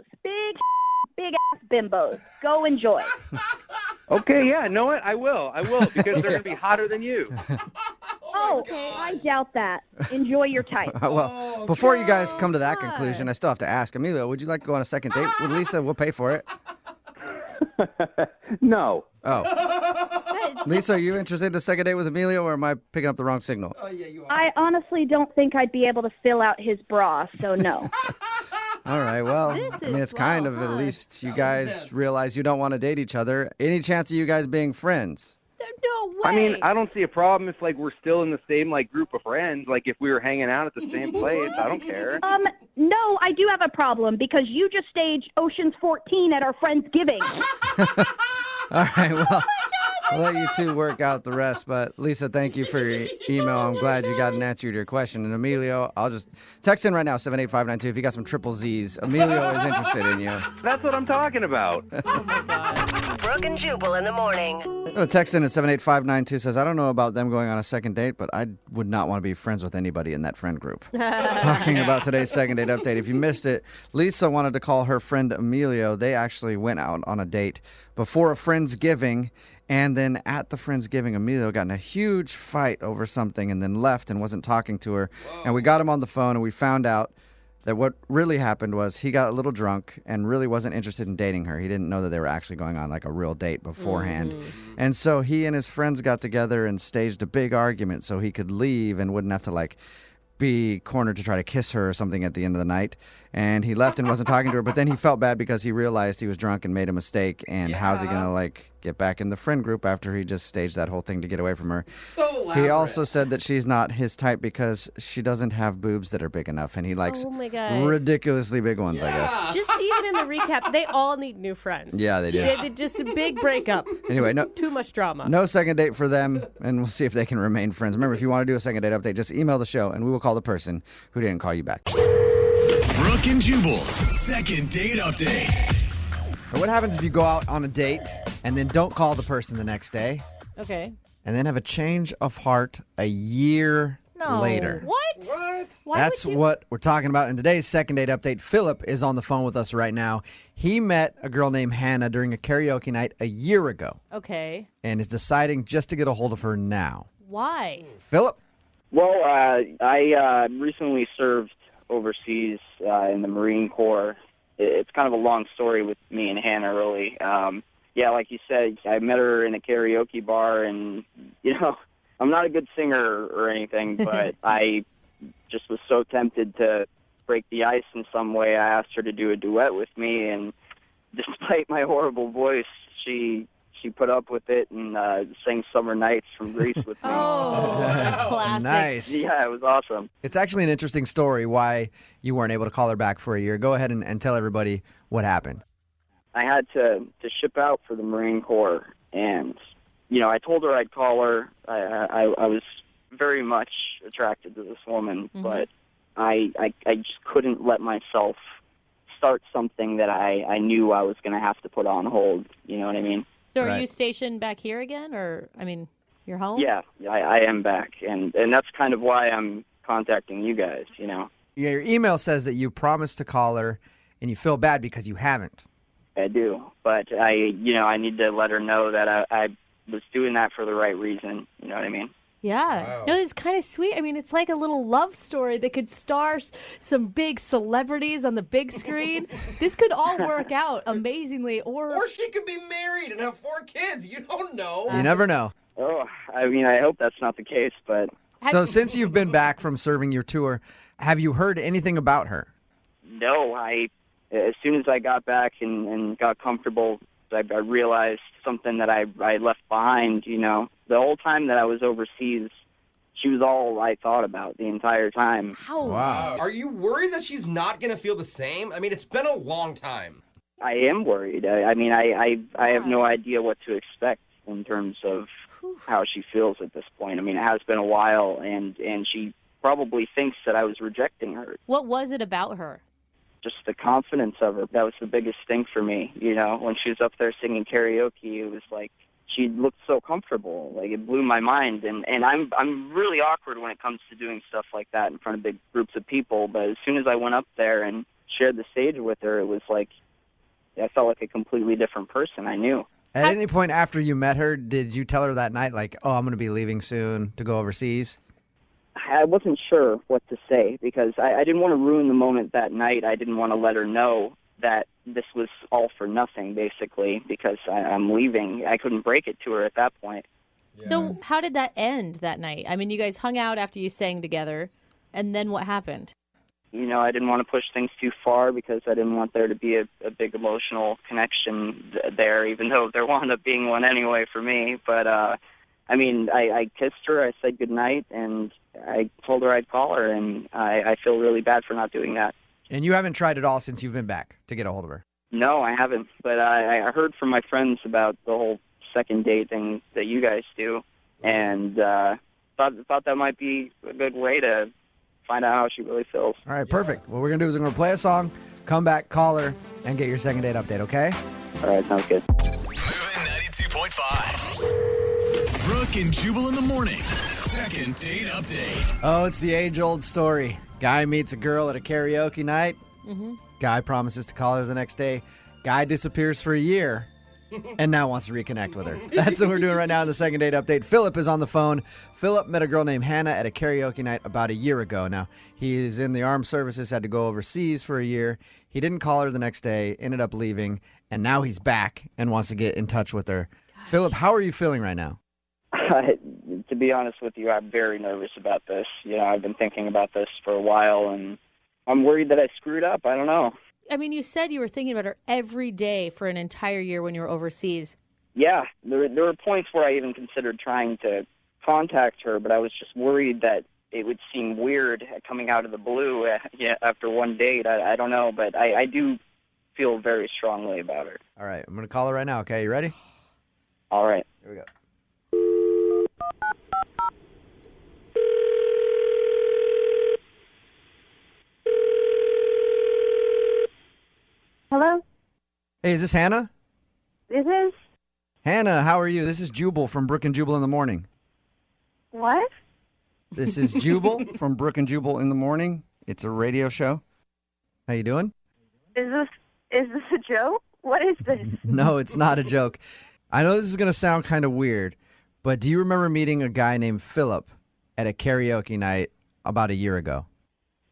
Big-ass bimbos. Go enjoy. Okay, yeah, know what? I will because they're going to be hotter than you. Oh, I doubt that. Enjoy your type. Well, before you guys come to that conclusion, I still have to ask. Emilio, would you like to go on a second date with Lisa? We'll pay for it. No. Oh. Lisa, are you interested in a second date with Emilio, or am I picking up the wrong signal? Oh, yeah, you are. I honestly don't think I'd be able to fill out his bra, so no. All right, well, This I mean, is it's kind of wild, at huh? least you That was guys intense. realize you don't want to date each other. Any chance of you guys being friends? There's no way. I mean, I don't see a problem if, like, we're still in the same, like, group of friends. Like, if we were hanging out at the same place, I don't care. No, I do have a problem because you just staged Ocean's 14 at our Friendsgiving. All right, well, I'll let you two work out the rest. But Lisa, thank you for your email. I'm glad you got an answer to your question. And Emilio, I'll just text in right now, 78592. If you got some triple Z's, Emilio is interested in you. That's what I'm talking about. Brooke and Jubal in the morning. A text in at 78592 says, I don't know about them going on a second date, but I would not want to be friends with anybody in that friend group. Talking about today's second date update. If you missed it, Lisa wanted to call her friend Emilio. They actually went out on a date before a Friendsgiving. And then at the Friendsgiving, Emilio got in a huge fight over something and then left and wasn't talking to her. And we got him on the phone and we found out that what really happened was he got a little drunk and really wasn't interested in dating her. He didn't know that they were actually going on like a real date beforehand. And so he and his friends got together and staged a big argument so he could leave and wouldn't have to like be cornered to try to kiss her or something at the end of the night. And he left and wasn't talking to her. But then he felt bad because he realized he was drunk and made a mistake. And how's he going to, get back in the friend group after he just staged that whole thing to get away from her? So elaborate. He also said that she's not his type because she doesn't have boobs that are big enough. And he likes ridiculously big ones, I guess. Just even in the recap, they all need new friends. Yeah, they do. They just a big breakup. Anyway, too much drama. No second date for them, and we'll see if they can remain friends. Remember, if you want to do a second date update, just email the show, and we will call the person who didn't call you back. Brooke and Jubal's second date update. So what happens if you go out on a date and then don't call the person the next day, Okay. and then have a change of heart a year later? What? Why That's would you? what we're talking about in today's second date update. Philip is on the phone with us right now. He met a girl named Hannah during a karaoke night a year ago Okay. and is deciding just to get a hold of her now. Why? Philip? Well, I recently served overseas in the Marine Corps. It's kind of a long story with me and Hannah, really. Yeah, like you said, I met her in a karaoke bar, and, I'm not a good singer or anything, but I just was so tempted to break the ice in some way. I asked her to do a duet with me, and despite my horrible voice, she put up with it and sang Summer Nights from Greece with me. Oh, that's classic. Nice. Yeah, it was awesome. It's actually an interesting story why you weren't able to call her back for a year. Go ahead and tell everybody what happened. I had to ship out for the Marine Corps, and I told her I'd call her. I was very much attracted to this woman, but I just couldn't let myself start something that I knew I was going to have to put on hold. You know what I mean? So are you stationed back here again, or you're home? Yeah, I am back, and that's kind of why I'm contacting you guys. Yeah, your email says that you promised to call her, and you feel bad because you haven't. I do, but I need to let her know that I was doing that for the right reason. You know what I mean? Yeah. Wow. No, it's kind of sweet. It's like a little love story that could star some big celebrities on the big screen. This could all work out amazingly. Or she could be married and have 4 kids. You don't know. You never know. Oh, I hope that's not the case, but... So since you've been back from serving your tour, have you heard anything about her? No, as soon as I got back and got comfortable, I realized something that I left behind, The whole time that I was overseas, she was all I thought about the entire time. Wow. Are you worried that she's not going to feel the same? It's been a long time. I am worried. I have no idea what to expect in terms of how she feels at this point. It has been a while, and she probably thinks that I was rejecting her. What was it about her? Just the confidence of her. That was the biggest thing for me. When she was up there singing karaoke, it was like she looked so comfortable. Like, it blew my mind. And I'm really awkward when it comes to doing stuff like that in front of big groups of people. But as soon as I went up there and shared the stage with her, it was like I felt like a completely different person. I knew. At any point after you met her, did you tell her that night, I'm going to be leaving soon to go overseas? I wasn't sure what to say because I didn't want to ruin the moment that night. I didn't want to let her know that this was all for nothing, basically, because I'm leaving. I couldn't break it to her at that point. Yeah. So how did that end that night? You guys hung out after you sang together, and then what happened? I didn't want to push things too far because I didn't want there to be a big emotional connection there, even though there wound up being one anyway for me. But, I kissed her, I said goodnight, and I told her I'd call her, and I feel really bad for not doing that. And you haven't tried at all since you've been back to get a hold of her? No, I haven't. But I heard from my friends about the whole second date thing that you guys do, and thought that might be a good way to find out how she really feels. All right, perfect. What we're going to do is we're going to play a song, come back, call her, and get your second date update, okay? All right, sounds good. Moving 92.5. Brooke and Jubal in the mornings. Second date update. Oh, it's the age-old story. Guy meets a girl at a karaoke night. Guy promises to call her the next day. Guy disappears for a year and now wants to reconnect with her. That's what we're doing right now in the second date update. Philip is on the phone. Philip met a girl named Hannah at a karaoke night about a year ago. Now, he's in the armed services, had to go overseas for a year. He didn't call her the next day, ended up leaving, and now he's back and wants to get in touch with her. Philip, how are you feeling right now? To to be honest with you, I'm very nervous about this. I've been thinking about this for a while, and I'm worried that I screwed up. I don't know. I mean, you said you were thinking about her every day for an entire year when you were overseas. Yeah, there were points where I even considered trying to contact her, but I was just worried that it would seem weird coming out of the blue after one date. I don't know, but I do feel very strongly about her. All right, I'm going to call her right now, okay? You ready? All right. Here we go. Hello? Hey, is this Hannah? This is? Hannah, how are you? This is Jubal from Brooke and Jubal in the Morning. What? This is Jubal from Brooke and Jubal in the Morning. It's a radio show. How you doing? Is this a joke? What is this? No, it's not a joke. I know this is going to sound kind of weird, but do you remember meeting a guy named Philip at a karaoke night about a year ago?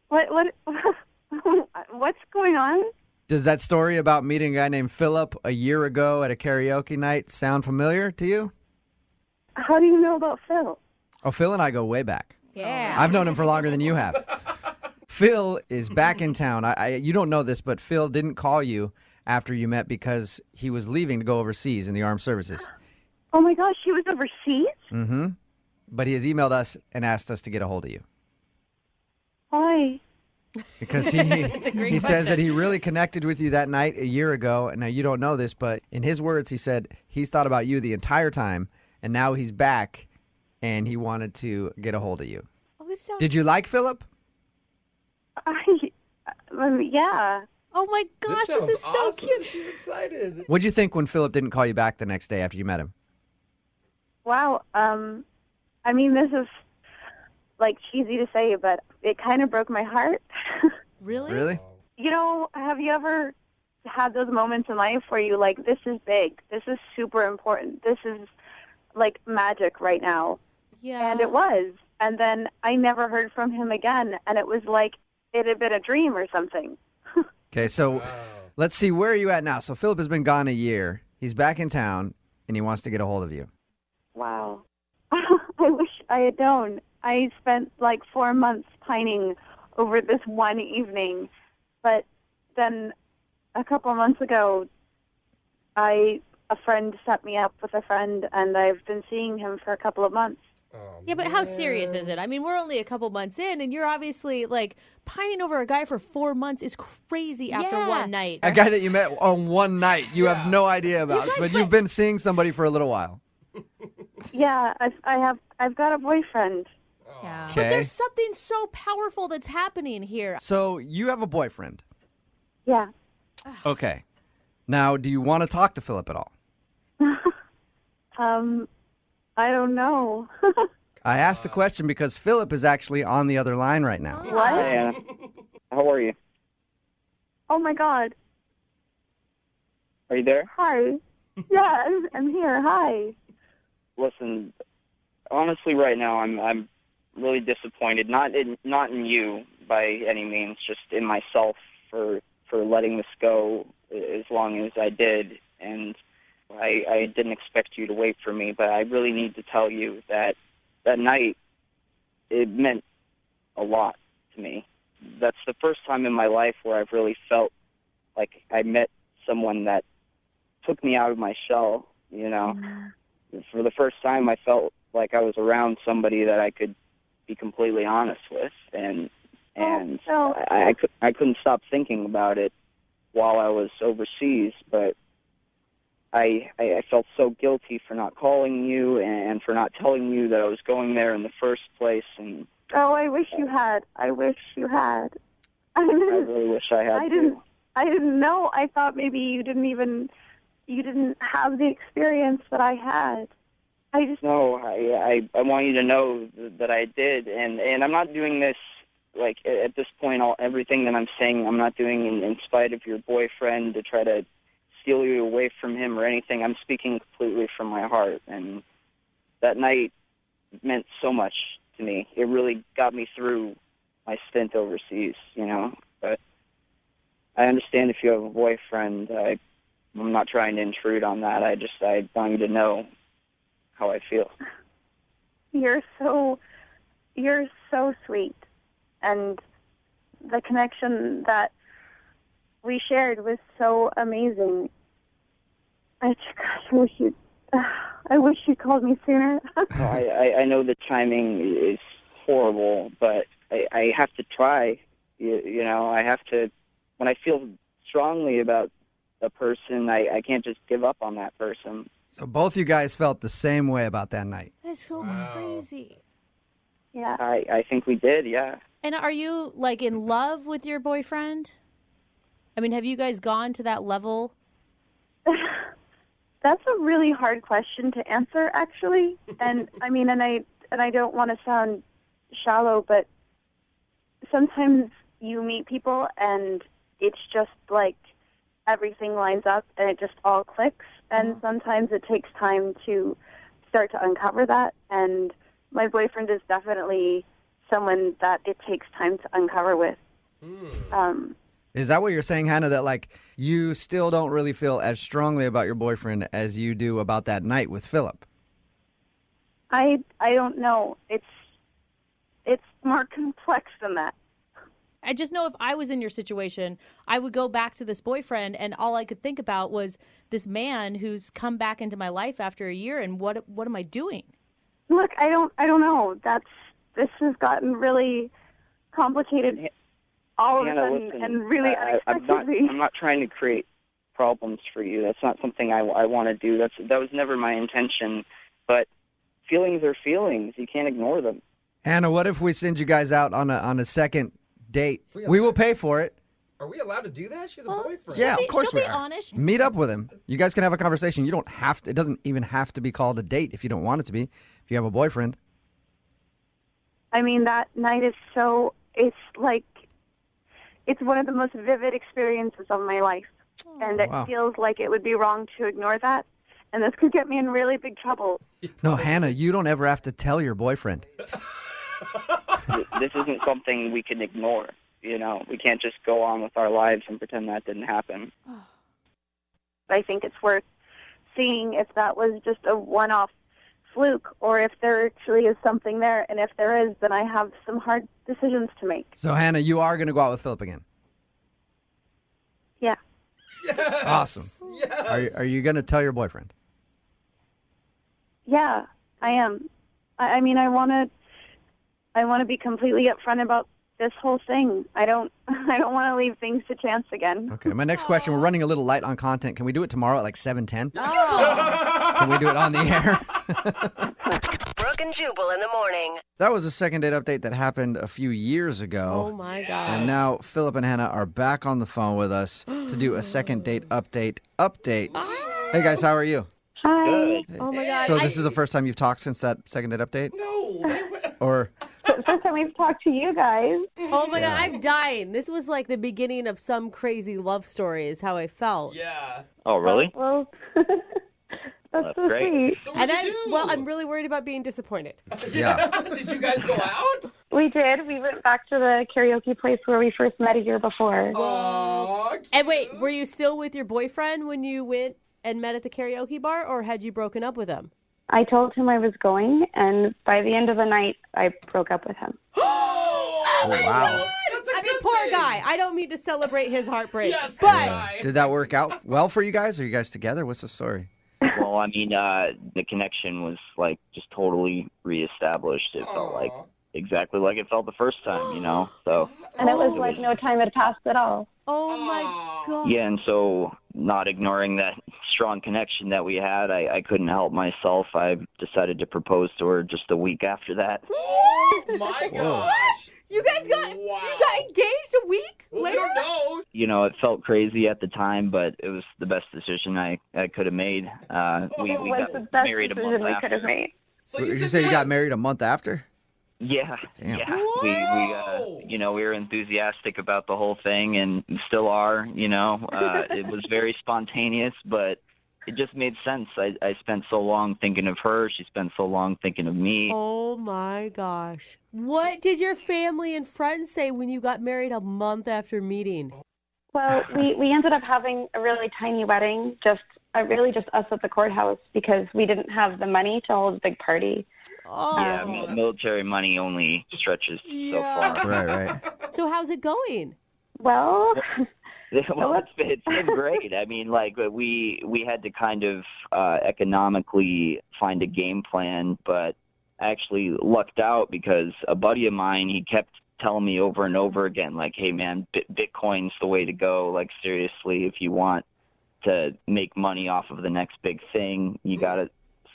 What what's going on? Does that story about meeting a guy named Philip a year ago at a karaoke night sound familiar to you? How do you know about Phil? Oh, Phil and I go way back. Yeah. I've known him for longer than you have. Phil is back in town. You don't know this, but Phil didn't call you after you met because he was leaving to go overseas in the armed services. Oh my gosh, he was overseas? Mm-hmm. But he has emailed us and asked us to get a hold of you. Why? Because he says that he really connected with you that night a year ago. And now you don't know this, but in his words, he said he's thought about you the entire time, and now he's back, and he wanted to get a hold of you. Oh, this sounds... Did you like Philip? Yeah. Oh my gosh, this is so cute. She's excited. What'd you think when Philip didn't call you back the next day after you met him? Wow. I mean, this is like cheesy to say, but it kind of broke my heart. Really? Really? Have you ever had those moments in life where you like, this is big, this is super important, this is like magic right now? Yeah. And it was. And then I never heard from him again, and it was like it had been a dream or something. Okay, so let's see, where are you at now? So Philip has been gone a year. He's back in town, and he wants to get a hold of you. Wow. I wish I had known. I spent like 4 months pining over this one evening, but then a couple of months ago, a friend set me up with a friend, and I've been seeing him for a couple of months. Yeah, but how serious is it? I mean, we're only a couple months in, and you're obviously, like, pining over a guy for 4 months is crazy after one night. A guy that you met on one night you have no idea about, but you've been seeing somebody for a little while. Yeah, I've got a boyfriend. Yeah. Okay. But there's something so powerful that's happening here. So you have a boyfriend. Yeah. Okay. Now, do you want to talk to Philip at all? I don't know. I asked the question because Philip is actually on the other line right now. What? Hi, how are you? Oh my God. Are you there? Hi. Yes, I'm here. Hi. Listen, honestly, right now I'm really disappointed. Not in you by any means, just in myself for letting this go as long as I did. And I didn't expect you to wait for me, but I really need to tell you that that night, it meant a lot to me. That's the first time in my life where I've really felt like I met someone that took me out of my shell, For the first time, I felt like I was around somebody that I could be completely honest with, and I couldn't stop thinking about it while I was overseas, but I felt so guilty for not calling you and for not telling you that I was going there in the first place. And I wish you had. I wish you had. I really wish I had. I didn't know. I thought maybe you didn't have the experience that I had. No, I want you to know that I did, and I'm not doing this like at this point. Everything that I'm saying, I'm not doing in spite of your boyfriend to try to steal you away from him or anything. I'm speaking completely from my heart, and that night meant so much to me. It really got me through my stint overseas, But I understand if you have a boyfriend. I'm not trying to intrude on that. I want you to know how I feel. You're so sweet, and the connection that we shared was so amazing. I wish you called me sooner. I know the timing is horrible, but I have to try. You know, I have to. When I feel strongly about a person, I can't just give up on that person. So both you guys felt the same way about that night. That is so crazy. Yeah. I think we did, yeah. And are you, like, in love with your boyfriend? I mean, have you guys gone to that level? That's a really hard question to answer, actually. And I mean, and I don't want to sound shallow, but sometimes you meet people and it's just like everything lines up and it just all clicks. And sometimes it takes time to start to uncover that. And my boyfriend is definitely someone that it takes time to uncover with. Is that what you're saying, Hannah, that like you still don't really feel as strongly about your boyfriend as you do about that night with Philip? I don't know. It's more complex than that. I just know if I was in your situation, I would go back to this boyfriend, and all I could think about was this man who's come back into my life after a year, and what am I doing? Look, I don't know. This has gotten really complicated all of a Hannah, sudden, listen, and really unexpectedly. I'm not trying to create problems for you. That's not something I want to do. That was never my intention. But feelings are feelings. You can't ignore them. Hannah, what if we send you guys out on a second date? We will pay for it. Are we allowed to do that? She's a boyfriend. Yeah, of course she'll we be are. honest. Meet up with him. You guys can have a conversation. You don't have to. It doesn't even have to be called a date if you don't want it to be. If you have a boyfriend. I mean, that night is so. It's one of the most vivid experiences of my life, and it feels like it would be wrong to ignore that. And this could get me in really big trouble. No, Hannah, you don't ever have to tell your boyfriend. This isn't something we can ignore. You know, we can't just go on with our lives and pretend that didn't happen. I think it's worth seeing if that was just a one-off fluke or if there actually is something there. And if there is, then I have some hard decisions to make. So, Hannah, you are going to go out with Philip again? Yeah. Yes. Awesome. Yes. Are you going to tell your boyfriend? Yeah, I am. I mean, I want to be completely upfront about this whole thing. I don't want to leave things to chance again. Okay, my next question, we're running a little light on content. Can we do it tomorrow at like 7:10? Can we do it on the air? Brooke and Jubal in the morning. That was a second date update that happened a few years ago. Oh, my gosh. And now Philip and Hannah are back on the phone with us to do a second date update. Hey, guys, how are you? Hi. Good. Oh, my God. So this is the first time you've talked since that second date update? No. Or... First time we've talked to you guys. Oh, my God. I'm dying. This was like the beginning of some crazy love story is how I felt. Yeah. Oh, really? Well, that's so great. sweet. So And what'd you do? I'm really worried about being disappointed. Yeah. Did you guys go out? We did. We went back to the karaoke place where we first met a year before. Aw, And wait, were you still with your boyfriend when you went and met at the karaoke bar, or had you broken up with him? I told him I was going, and by the end of the night, I broke up with him. Oh, wow. That's a I mean, good poor thing. guy. I don't mean to celebrate his heartbreak. Yes, but guy. Did that work out well for you guys? Are you guys together? What's the story? Well, I mean, the connection was like just totally reestablished. It felt like exactly like it felt the first time, you know? So, And it was like no time had passed at all. oh my God. yeah, and so not ignoring that strong connection that we had, I couldn't help myself. I decided to propose to her just a week after that. Oh my gosh. You guys got engaged a week Well, we later? don't know. You know, it felt crazy at the time, but it was the best decision I could have made. We It was got the best married a decision month we could have after. made. So Did you said say you got yes. married a month after? Yeah, Damn. yeah. Whoa. We we were enthusiastic about the whole thing and still are, you know. It was very spontaneous, but it just made sense. I spent so long thinking of her. She spent so long thinking of me. Oh my gosh. What did your family and friends say when you got married a month after meeting? Well, we ended up having a really tiny wedding, just us at the courthouse because we didn't have the money to hold a big party. Oh. Yeah, military money only stretches so far. Right. So how's it going? Well, Well, it's been great. I mean, like we had to kind of economically find a game plan, but actually lucked out because a buddy of mine, he kept telling me over and over again, like, hey man, Bitcoin's the way to go. Like, seriously, if you want to make money off of the next big thing, you got to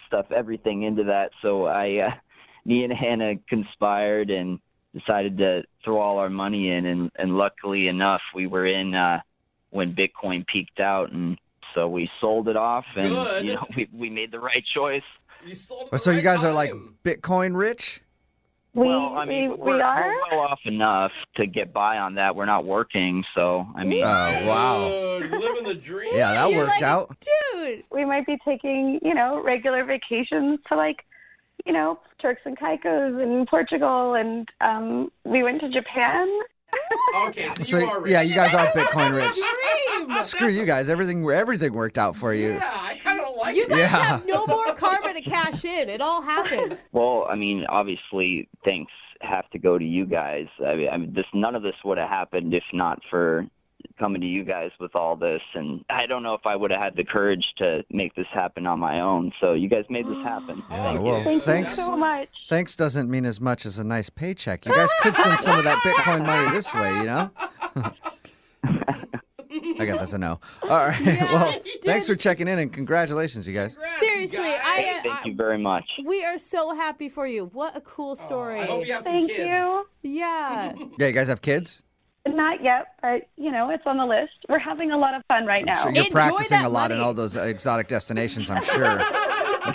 stuff everything into that. So me and Hannah conspired and decided to throw all our money in, and luckily enough, we were in when Bitcoin peaked out, and so we sold it off, and we made the right choice. You sold So you guys are like Bitcoin rich? Well, I mean, we're well off enough to get by on that. We're not working, so I mean. Oh, wow. Living the dream. Yeah, that worked out. Dude, we might be taking, regular vacations to Turks and Caicos and Portugal, and we went to Japan. Okay, so you are rich. Yeah, you guys are Bitcoin rich. Screw you guys. Everything worked out for you. Yeah, I kind of don't like you it. guys have no more karma to cash in. It all happened. Well, I mean, obviously, thanks have to go to you guys. I mean, none of this would have happened if not for coming to you guys with all this, and I don't know if I would have had the courage to make this happen on my own. So you guys made this happen. Yeah, well, Thank thanks you so much. Thanks doesn't mean as much as a nice paycheck. You guys could send some of that Bitcoin money this way, I guess that's a no. All right. Well, thanks for checking in, and congratulations, you guys. Seriously, Thank you very much. we are so happy for you. What a cool story. I hope you have some Thank kids. you. Yeah. Yeah, you guys have kids? Not yet, but it's on the list. We're having a lot of fun right now. So you're Enjoy practicing that a lot in money. all those exotic destinations, I'm sure.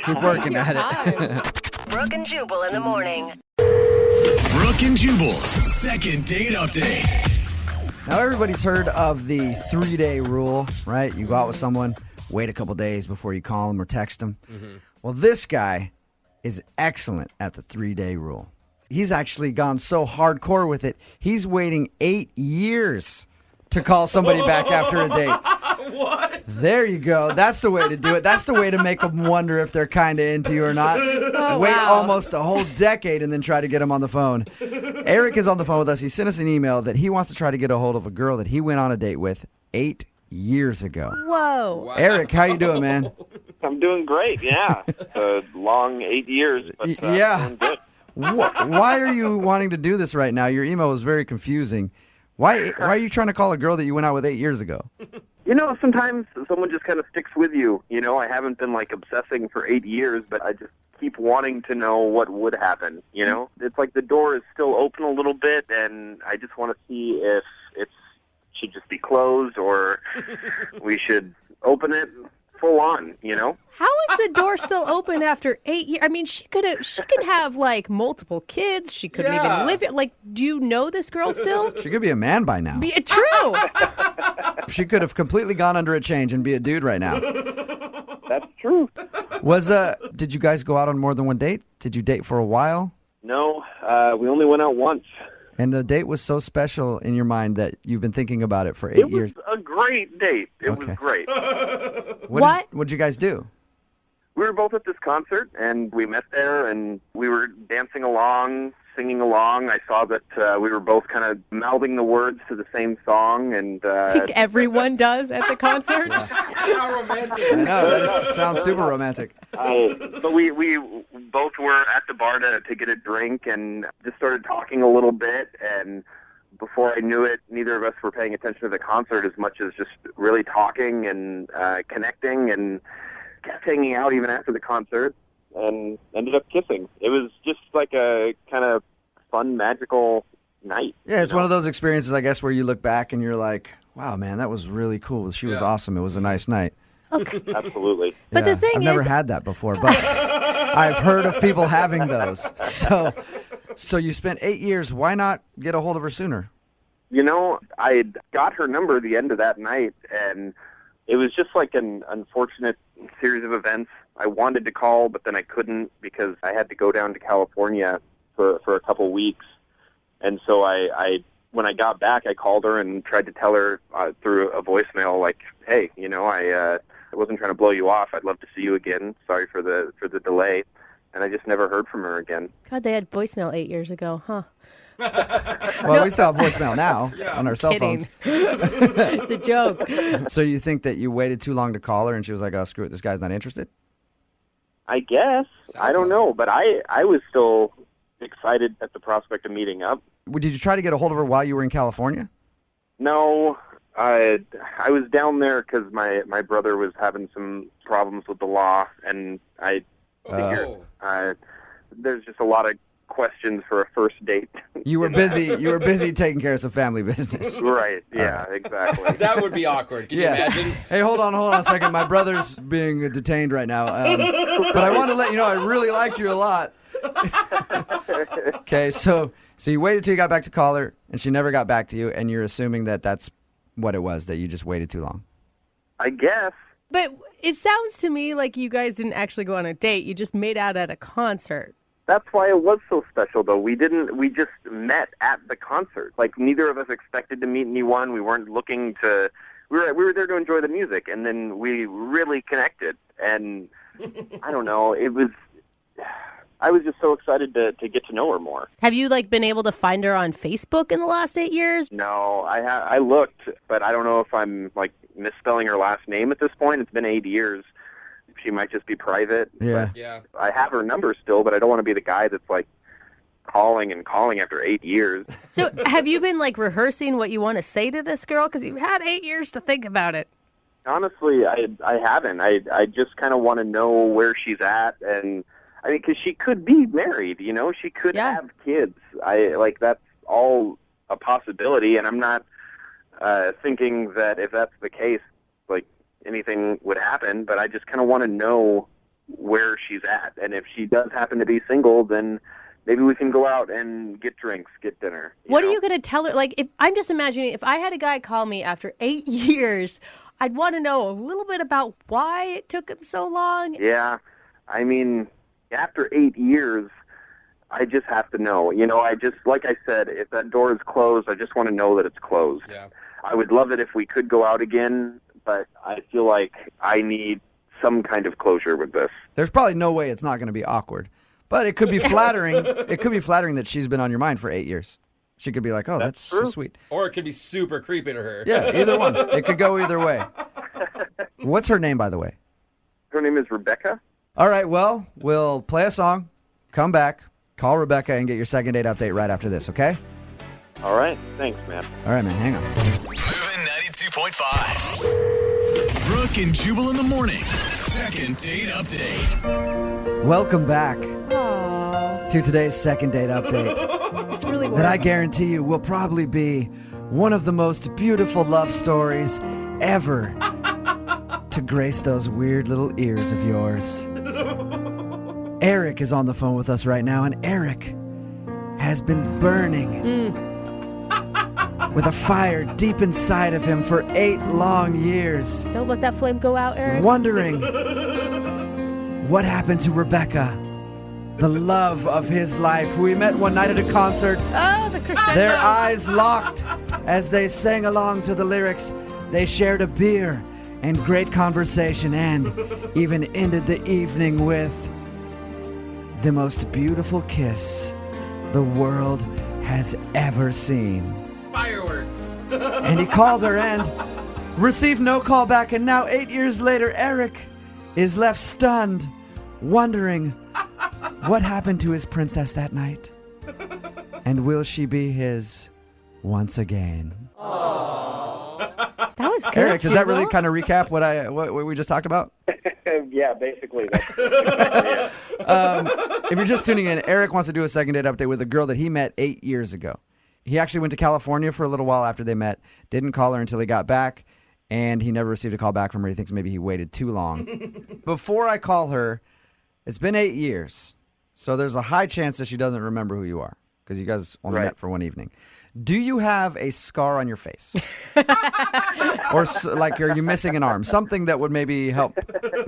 Keep working at it. Brooke and Jubal in the morning. Brooke and Jubal's second date update. Now, everybody's heard of the 3-day rule, right? You go out with someone, wait a couple days before you call them or text them. Mm-hmm. Well, this guy is excellent at the 3-day rule. He's actually gone so hardcore with it, he's waiting 8 years to call somebody back after a date. What? There you go. That's the way to do it. That's the way to make them wonder if they're kind of into you or not. Wait almost a whole decade and then try to get them on the phone. Eric is on the phone with us. He sent us an email that he wants to try to get a hold of a girl that he went on a date with 8 years ago. Whoa. Wow. Eric, how you doing, man? I'm doing great, yeah. A long 8 years, but Yeah. doing good. Why are you wanting to do this right now? Your email was very confusing. Why are you trying to call a girl that you went out with 8 years ago? Sometimes someone just kind of sticks with you. I haven't been obsessing for 8 years, but I just keep wanting to know what would happen. It's like the door is still open a little bit, and I just want to see if it should just be closed or we should open it full on. How is the door still open after 8 years? I mean, she could have multiple kids. She couldn't even live it. Do you know this girl still? She could be a man by now. True. She could have completely gone under a change and be a dude right now. That's true. Did you guys go out on more than one date? Did you date for a while? No, we only went out once. And the date was so special in your mind that you've been thinking about it for 8 years. It was a great date. It was great. What'd you guys do? We were both at this concert, and we met there, and we were dancing along, singing along. I saw that we were both kind of mouthing the words to the same song, and I think everyone does at the concert. How romantic. I know, that sounds super romantic. But we both were at the bar to get a drink and just started talking a little bit, and before I knew it, neither of us were paying attention to the concert as much as just really talking and connecting, and kept hanging out even after the concert, and ended up kissing. It was just like a kind of fun, magical night. Yeah, it's one of those experiences, I guess, where you look back and you're like, wow, man, that was really cool. She was awesome. It was a nice night. Okay. Absolutely. But the thing I've never had that before, but I've heard of people having those. So you spent 8 years. Why not get a hold of her sooner? I got her number the end of that night, and it was just like an unfortunate series of events. I wanted to call, but then I couldn't because I had to go down to California for a couple weeks. And so I when I got back, I called her and tried to tell her through a voicemail, like, hey, I wasn't trying to blow you off. I'd love to see you again. Sorry for the delay. and I just never heard from her again. God, they had voicemail 8 years ago, huh? Well, we still have voicemail now on our cell phones. It's a joke. So you think that you waited too long to call her and she was like, oh, screw it, this guy's not interested? I guess. I don't know, but I was still excited at the prospect of meeting up. Did you try to get a hold of her while you were in California? No, I was down there because my brother was having some problems with the law, and I figured there's just a lot of questions for a first date. You were busy taking care of some family business. Right, yeah, exactly. That would be awkward. Can you imagine? Hey, hold on a second. My brother's being detained right now. But I want to let you know I really liked you a lot. Okay, so you waited till you got back to call her, and she never got back to you, and you're assuming that that's what it was, that you just waited too long. I guess. But it sounds to me like you guys didn't actually go on a date. You just made out at a concert. That's why it was so special, though. We just met at the concert. Like, neither of us expected to meet anyone. We weren't looking to, we were there to enjoy the music, and then we really connected. And I don't know, I was just so excited to get to know her more. Have you been able to find her on Facebook in the last 8 years? No, I looked, but I don't know if I'm misspelling her last name at this point. It's been 8 years. She might just be private. Yeah. I have her number still, but I don't want to be the guy that's calling and calling after 8 years. So have you been rehearsing what you want to say to this girl? Because you've had 8 years to think about it. Honestly, I haven't. I just kind of want to know where she's at, and I mean, because she could be married, she could have kids. That's all a possibility, and I'm not thinking that if that's the case, anything would happen, but I just kind of want to know where she's at. And if she does happen to be single, then maybe we can go out and get drinks, get dinner. What are you going to tell her? If I'm just imagining, if I had a guy call me after 8 years, I'd want to know a little bit about why it took him so long. Yeah. I mean, after 8 years, I just have to know. I just, like I said, if that door is closed, I just want to know that it's closed. Yeah. I would love it if we could go out again, but I feel like I need some kind of closure with this. There's probably no way it's not going to be awkward, but it could be flattering. It could be flattering that she's been on your mind for 8 years. She could be like, oh, that's so sweet. Or it could be super creepy to her. Yeah, either one. It could go either way. What's her name, by the way? Her name is Rebecca. All right, well, we'll play a song, come back, call Rebecca, and get your second date update right after this, okay? All right. Thanks, man. All right, man. Hang on. Moving 92.5. Brooke and Jubal in the mornings. Second date update. Welcome back to today's second date update. It's really that I guarantee you will probably be one of the most beautiful love stories ever to grace those weird little ears of yours. Eric is on the phone with us right now, and Eric has been burning with a fire deep inside of him for 8 long years. Don't let that flame go out, Eric. Wondering what happened to Rebecca, the love of his life, who he met one night at a concert. Oh, the crescendo. Their eyes locked as they sang along to the lyrics. They shared a beer and great conversation, and even ended the evening with the most beautiful kiss the world has ever seen. Fireworks. And he called her and received no call back, and now 8 years later, Eric is left stunned, wondering what happened to his princess that night, and will she be his once again? That was good. Eric, does that really kind of recap what we just talked about? Yeah, basically. If you're just tuning in, Eric wants to do a second date update with a girl that he met 8 years ago. He actually went to California for a little while after they met, didn't call her until he got back, and he never received a call back from her. He thinks maybe he waited too long. Before I call her, it's been 8 years, so there's a high chance that she doesn't remember who you are, because you guys only met for one evening. Do you have a scar on your face? Or are you missing an arm? Something that would maybe help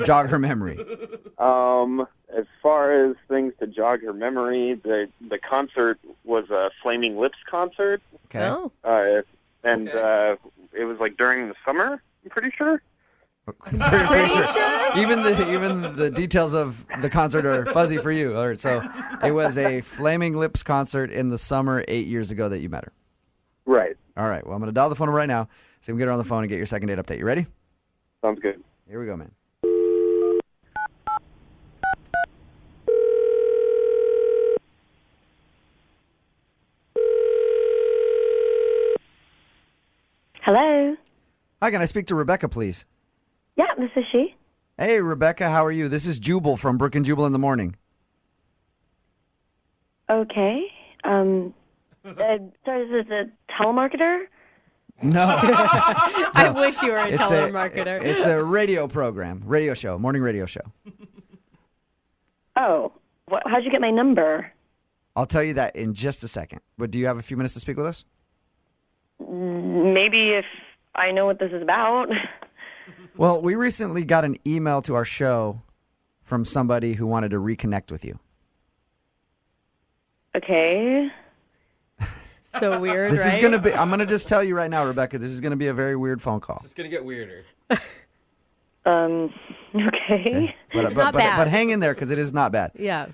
jog her memory. As far as things to jog her memory, the concert was a Flaming Lips concert. Okay. Oh. It was during the summer, I'm pretty sure. Pretty sure. Even the details of the concert are fuzzy for you. All right, so it was a Flaming Lips concert in the summer 8 years ago that you met her. Right. All right. Well, I'm going to dial the phone right now so we can get her on the phone and get your second date update. You ready? Sounds good. Here we go, man. Hello. Hi, can I speak to Rebecca, please? Yeah, this is she. Hey, Rebecca, how are you? This is Jubal from Brooke and Jubal in the morning. Okay. Sorry, is this a telemarketer? No. I wish you were a It's telemarketer. It's a radio program, radio show, morning radio show. Oh, how'd you get my number? I'll tell you that in just a second. But do you have a few minutes to speak with us? Maybe if I know what this is about. Well, we recently got an email to our show from somebody who wanted to reconnect with you. Okay. So weird, This right? is going to be, I'm going to just tell you right now, Rebecca, this is going to be a very weird phone call. It's going to get weirder. Okay. But, It's not but, bad. But hang in there because it is not bad. Yeah.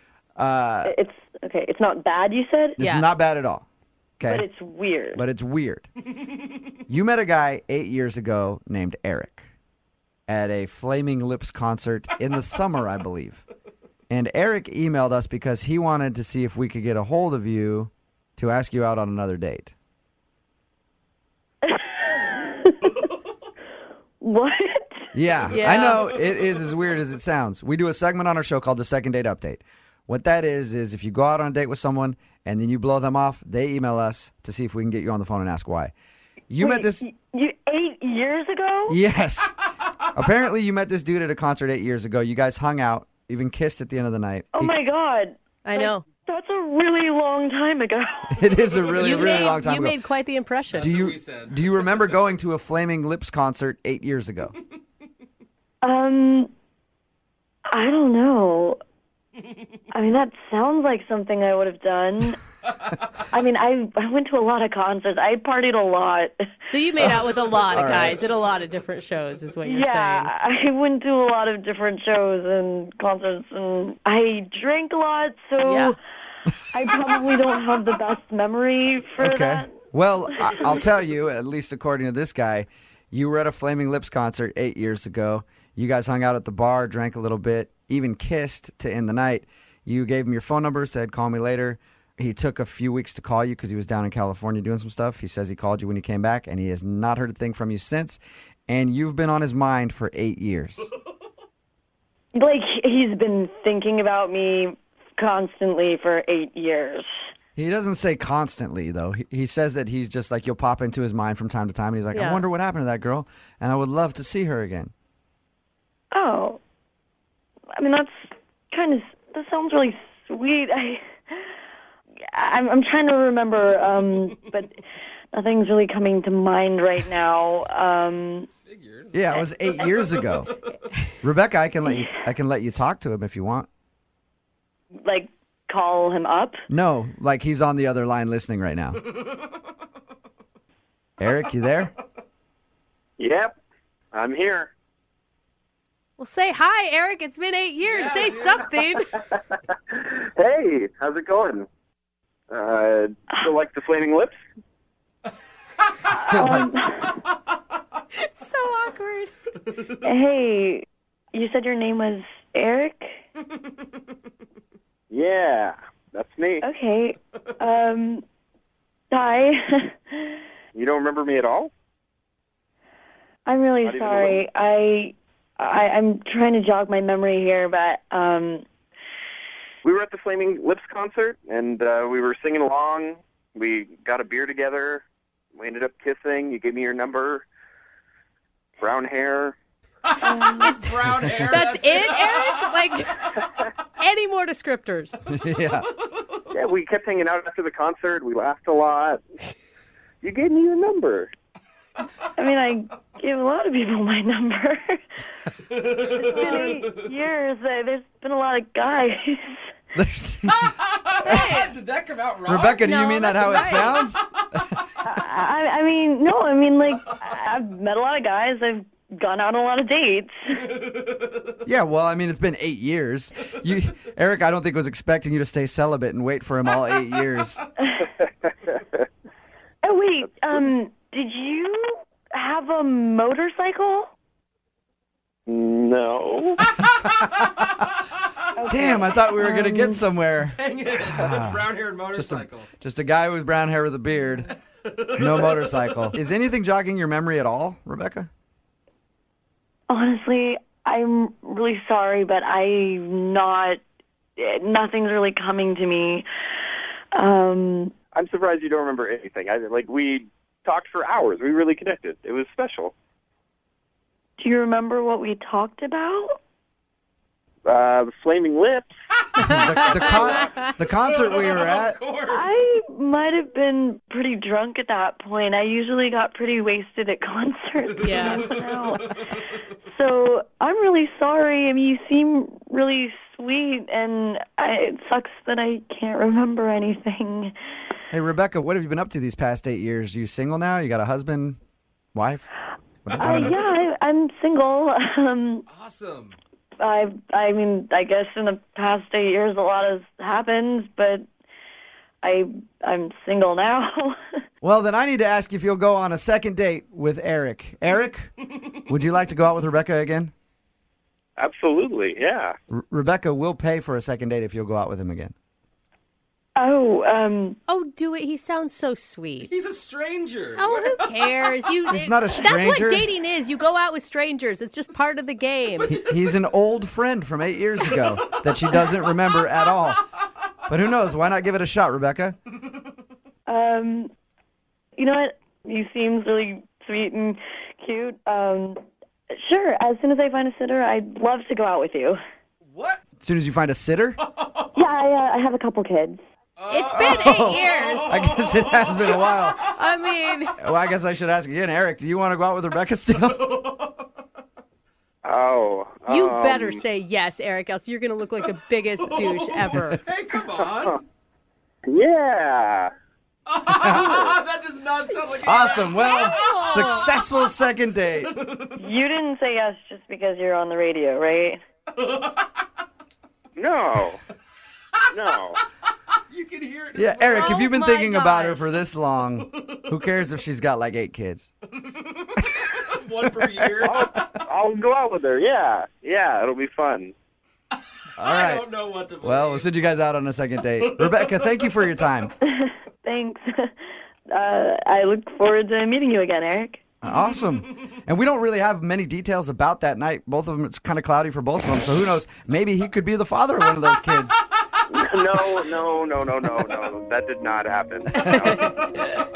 It's okay. It's not bad, you said? This is not bad at all. Okay. But it's weird. But it's weird. You met a guy 8 years ago named Eric at a Flaming Lips concert in the summer, I believe. And Eric emailed us because he wanted to see if we could get a hold of you to ask you out on another date. What? Yeah, Yeah. I know it is as weird as it sounds. We do a segment on our show called the Second Date Update. What that is if you go out on a date with someone and then you blow them off, they email us to see if we can get you on the phone and ask why. You met this... You 8 years ago? Yes. Apparently you met this dude at a concert 8 years ago. You guys hung out, even kissed at the end of the night. Oh, my God. I know. That's a really long time ago. It is a really, really made, long time you ago. made quite the impression. Do you remember going to a Flaming Lips concert 8 years ago? I don't know. I mean, that sounds like something I would have done. I mean, I went to a lot of concerts. I partied a lot. So you made out with a lot of All guys right. at a lot of different shows is what you're Yeah, I went to a lot of different shows and concerts, and I drank a lot, so Yeah. I probably don't have the best memory for that. Well, I'll tell you, at least according to this guy, you were at a Flaming Lips concert 8 years ago. You guys hung out at the bar, drank a little bit, even kissed to end the night. You gave him your phone number, said, call me later. He took a few weeks to call you because he was down in California doing some stuff. He says he called you when he came back, and he has not heard a thing from you since. And you've been on his mind for 8 years. Like, he's been thinking about me constantly for 8 years. He doesn't say constantly, though. He says that he's just like, you'll pop into his mind from time to time. And he's like, I Yeah. wonder what happened to that girl, and I would love to see her again. Oh. I mean, that sounds really sweet. I'm trying to remember, but nothing's really coming to mind right now. Yeah, it was 8 years ago. Rebecca, I can let you talk to him if you want. Like, call him up? No, like he's on the other line listening right now. Eric, you there? Yep, I'm here. Well, say hi, Eric. It's been 8 years. Say something. Hey, how's it going? Still like the Flaming Lips? Still So awkward. Hey, you said your name was Eric? Yeah, that's me. Okay. Hi. You don't remember me at all? I'm really Not even a sorry. I'm trying to jog my memory here, but We were at the Flaming Lips concert, and we were singing along. We got a beer together. We ended up kissing. You gave me your number. Brown hair. Brown hair. That's it, Eric? Like, any more descriptors? Yeah. Yeah, we kept hanging out after the concert. We laughed a lot. You gave me your number. I mean, I gave a lot of people my number. It's been 8 years. There's been a lot of guys. Did that come out wrong? Rebecca, do you No, mean that how it that's sounds? I mean, no. I mean, like, I've met a lot of guys. I've gone on a lot of dates. Yeah, well, I mean, it's been 8 years. Eric, I don't think was expecting you to stay celibate and wait for him all 8 years. Oh, wait, did you have a motorcycle? No. Damn, I thought we were going to get somewhere. Dang it. It's a brown-haired Just motorcycle. just a guy with brown hair with a beard. No motorcycle. Is anything jogging your memory at all, Rebecca? Honestly, I'm really sorry, but nothing's really coming to me. I'm surprised you don't remember anything. We talked for hours. We really connected. It was special. Do you remember what we talked about? The Flaming Lips. The concert we were at. I might have been pretty drunk at that point. I usually got pretty wasted at concerts. Yeah. So I'm really sorry. I mean, you seem really sweet, and it sucks that I can't remember anything. Hey, Rebecca, what have you been up to these past 8 years? You single now? You got a husband, wife? Yeah, I'm single. Awesome. I mean, I guess in the past 8 years a lot has happened, but I'm single now. Well, then I need to ask you if you'll go on a second date with Eric. Eric, would you like to go out with Rebecca again? Absolutely, yeah. Rebecca will pay for a second date if you'll go out with him again. Oh, Oh, do it. He sounds so sweet. He's a stranger. Oh, who cares? He's not a That's what stranger. dating is. You go out with strangers. It's just part of the game. He's an old friend from 8 years ago that she doesn't remember at all. But who knows? Why not give it a shot, Rebecca? you know what? You seem really sweet and cute. Sure, as soon as I find a sitter, I'd love to go out with you. What? As soon as you find a sitter? Yeah, I have a couple kids. It's been 8 years. I guess it has been a while. I mean, Well, I guess I should ask again. Eric, do you want to go out with Rebecca still? Oh. you better say yes, Eric, else you're going to look like the biggest douche ever. Hey, come on. Yeah. That does not sound like Awesome. Well, successful second date. You didn't say yes just because you're on the radio, right? No. No. You can hear it. Yeah, Eric, if Oh you've been my thinking about her gosh. for this long, who cares if she's got like 8 kids? One per year. I'll go out with her. Yeah. Yeah, it'll be fun. All I right. don't know what to believe. Well, we'll send you guys out on a second date. Rebecca, thank you for your time. Thanks. I look forward to meeting you again, Eric. Awesome. And we don't really have many details about that night. Both of them, it's kind of cloudy for both of them. So who knows? Maybe he could be the father of one of those kids. No. That did not happen. No.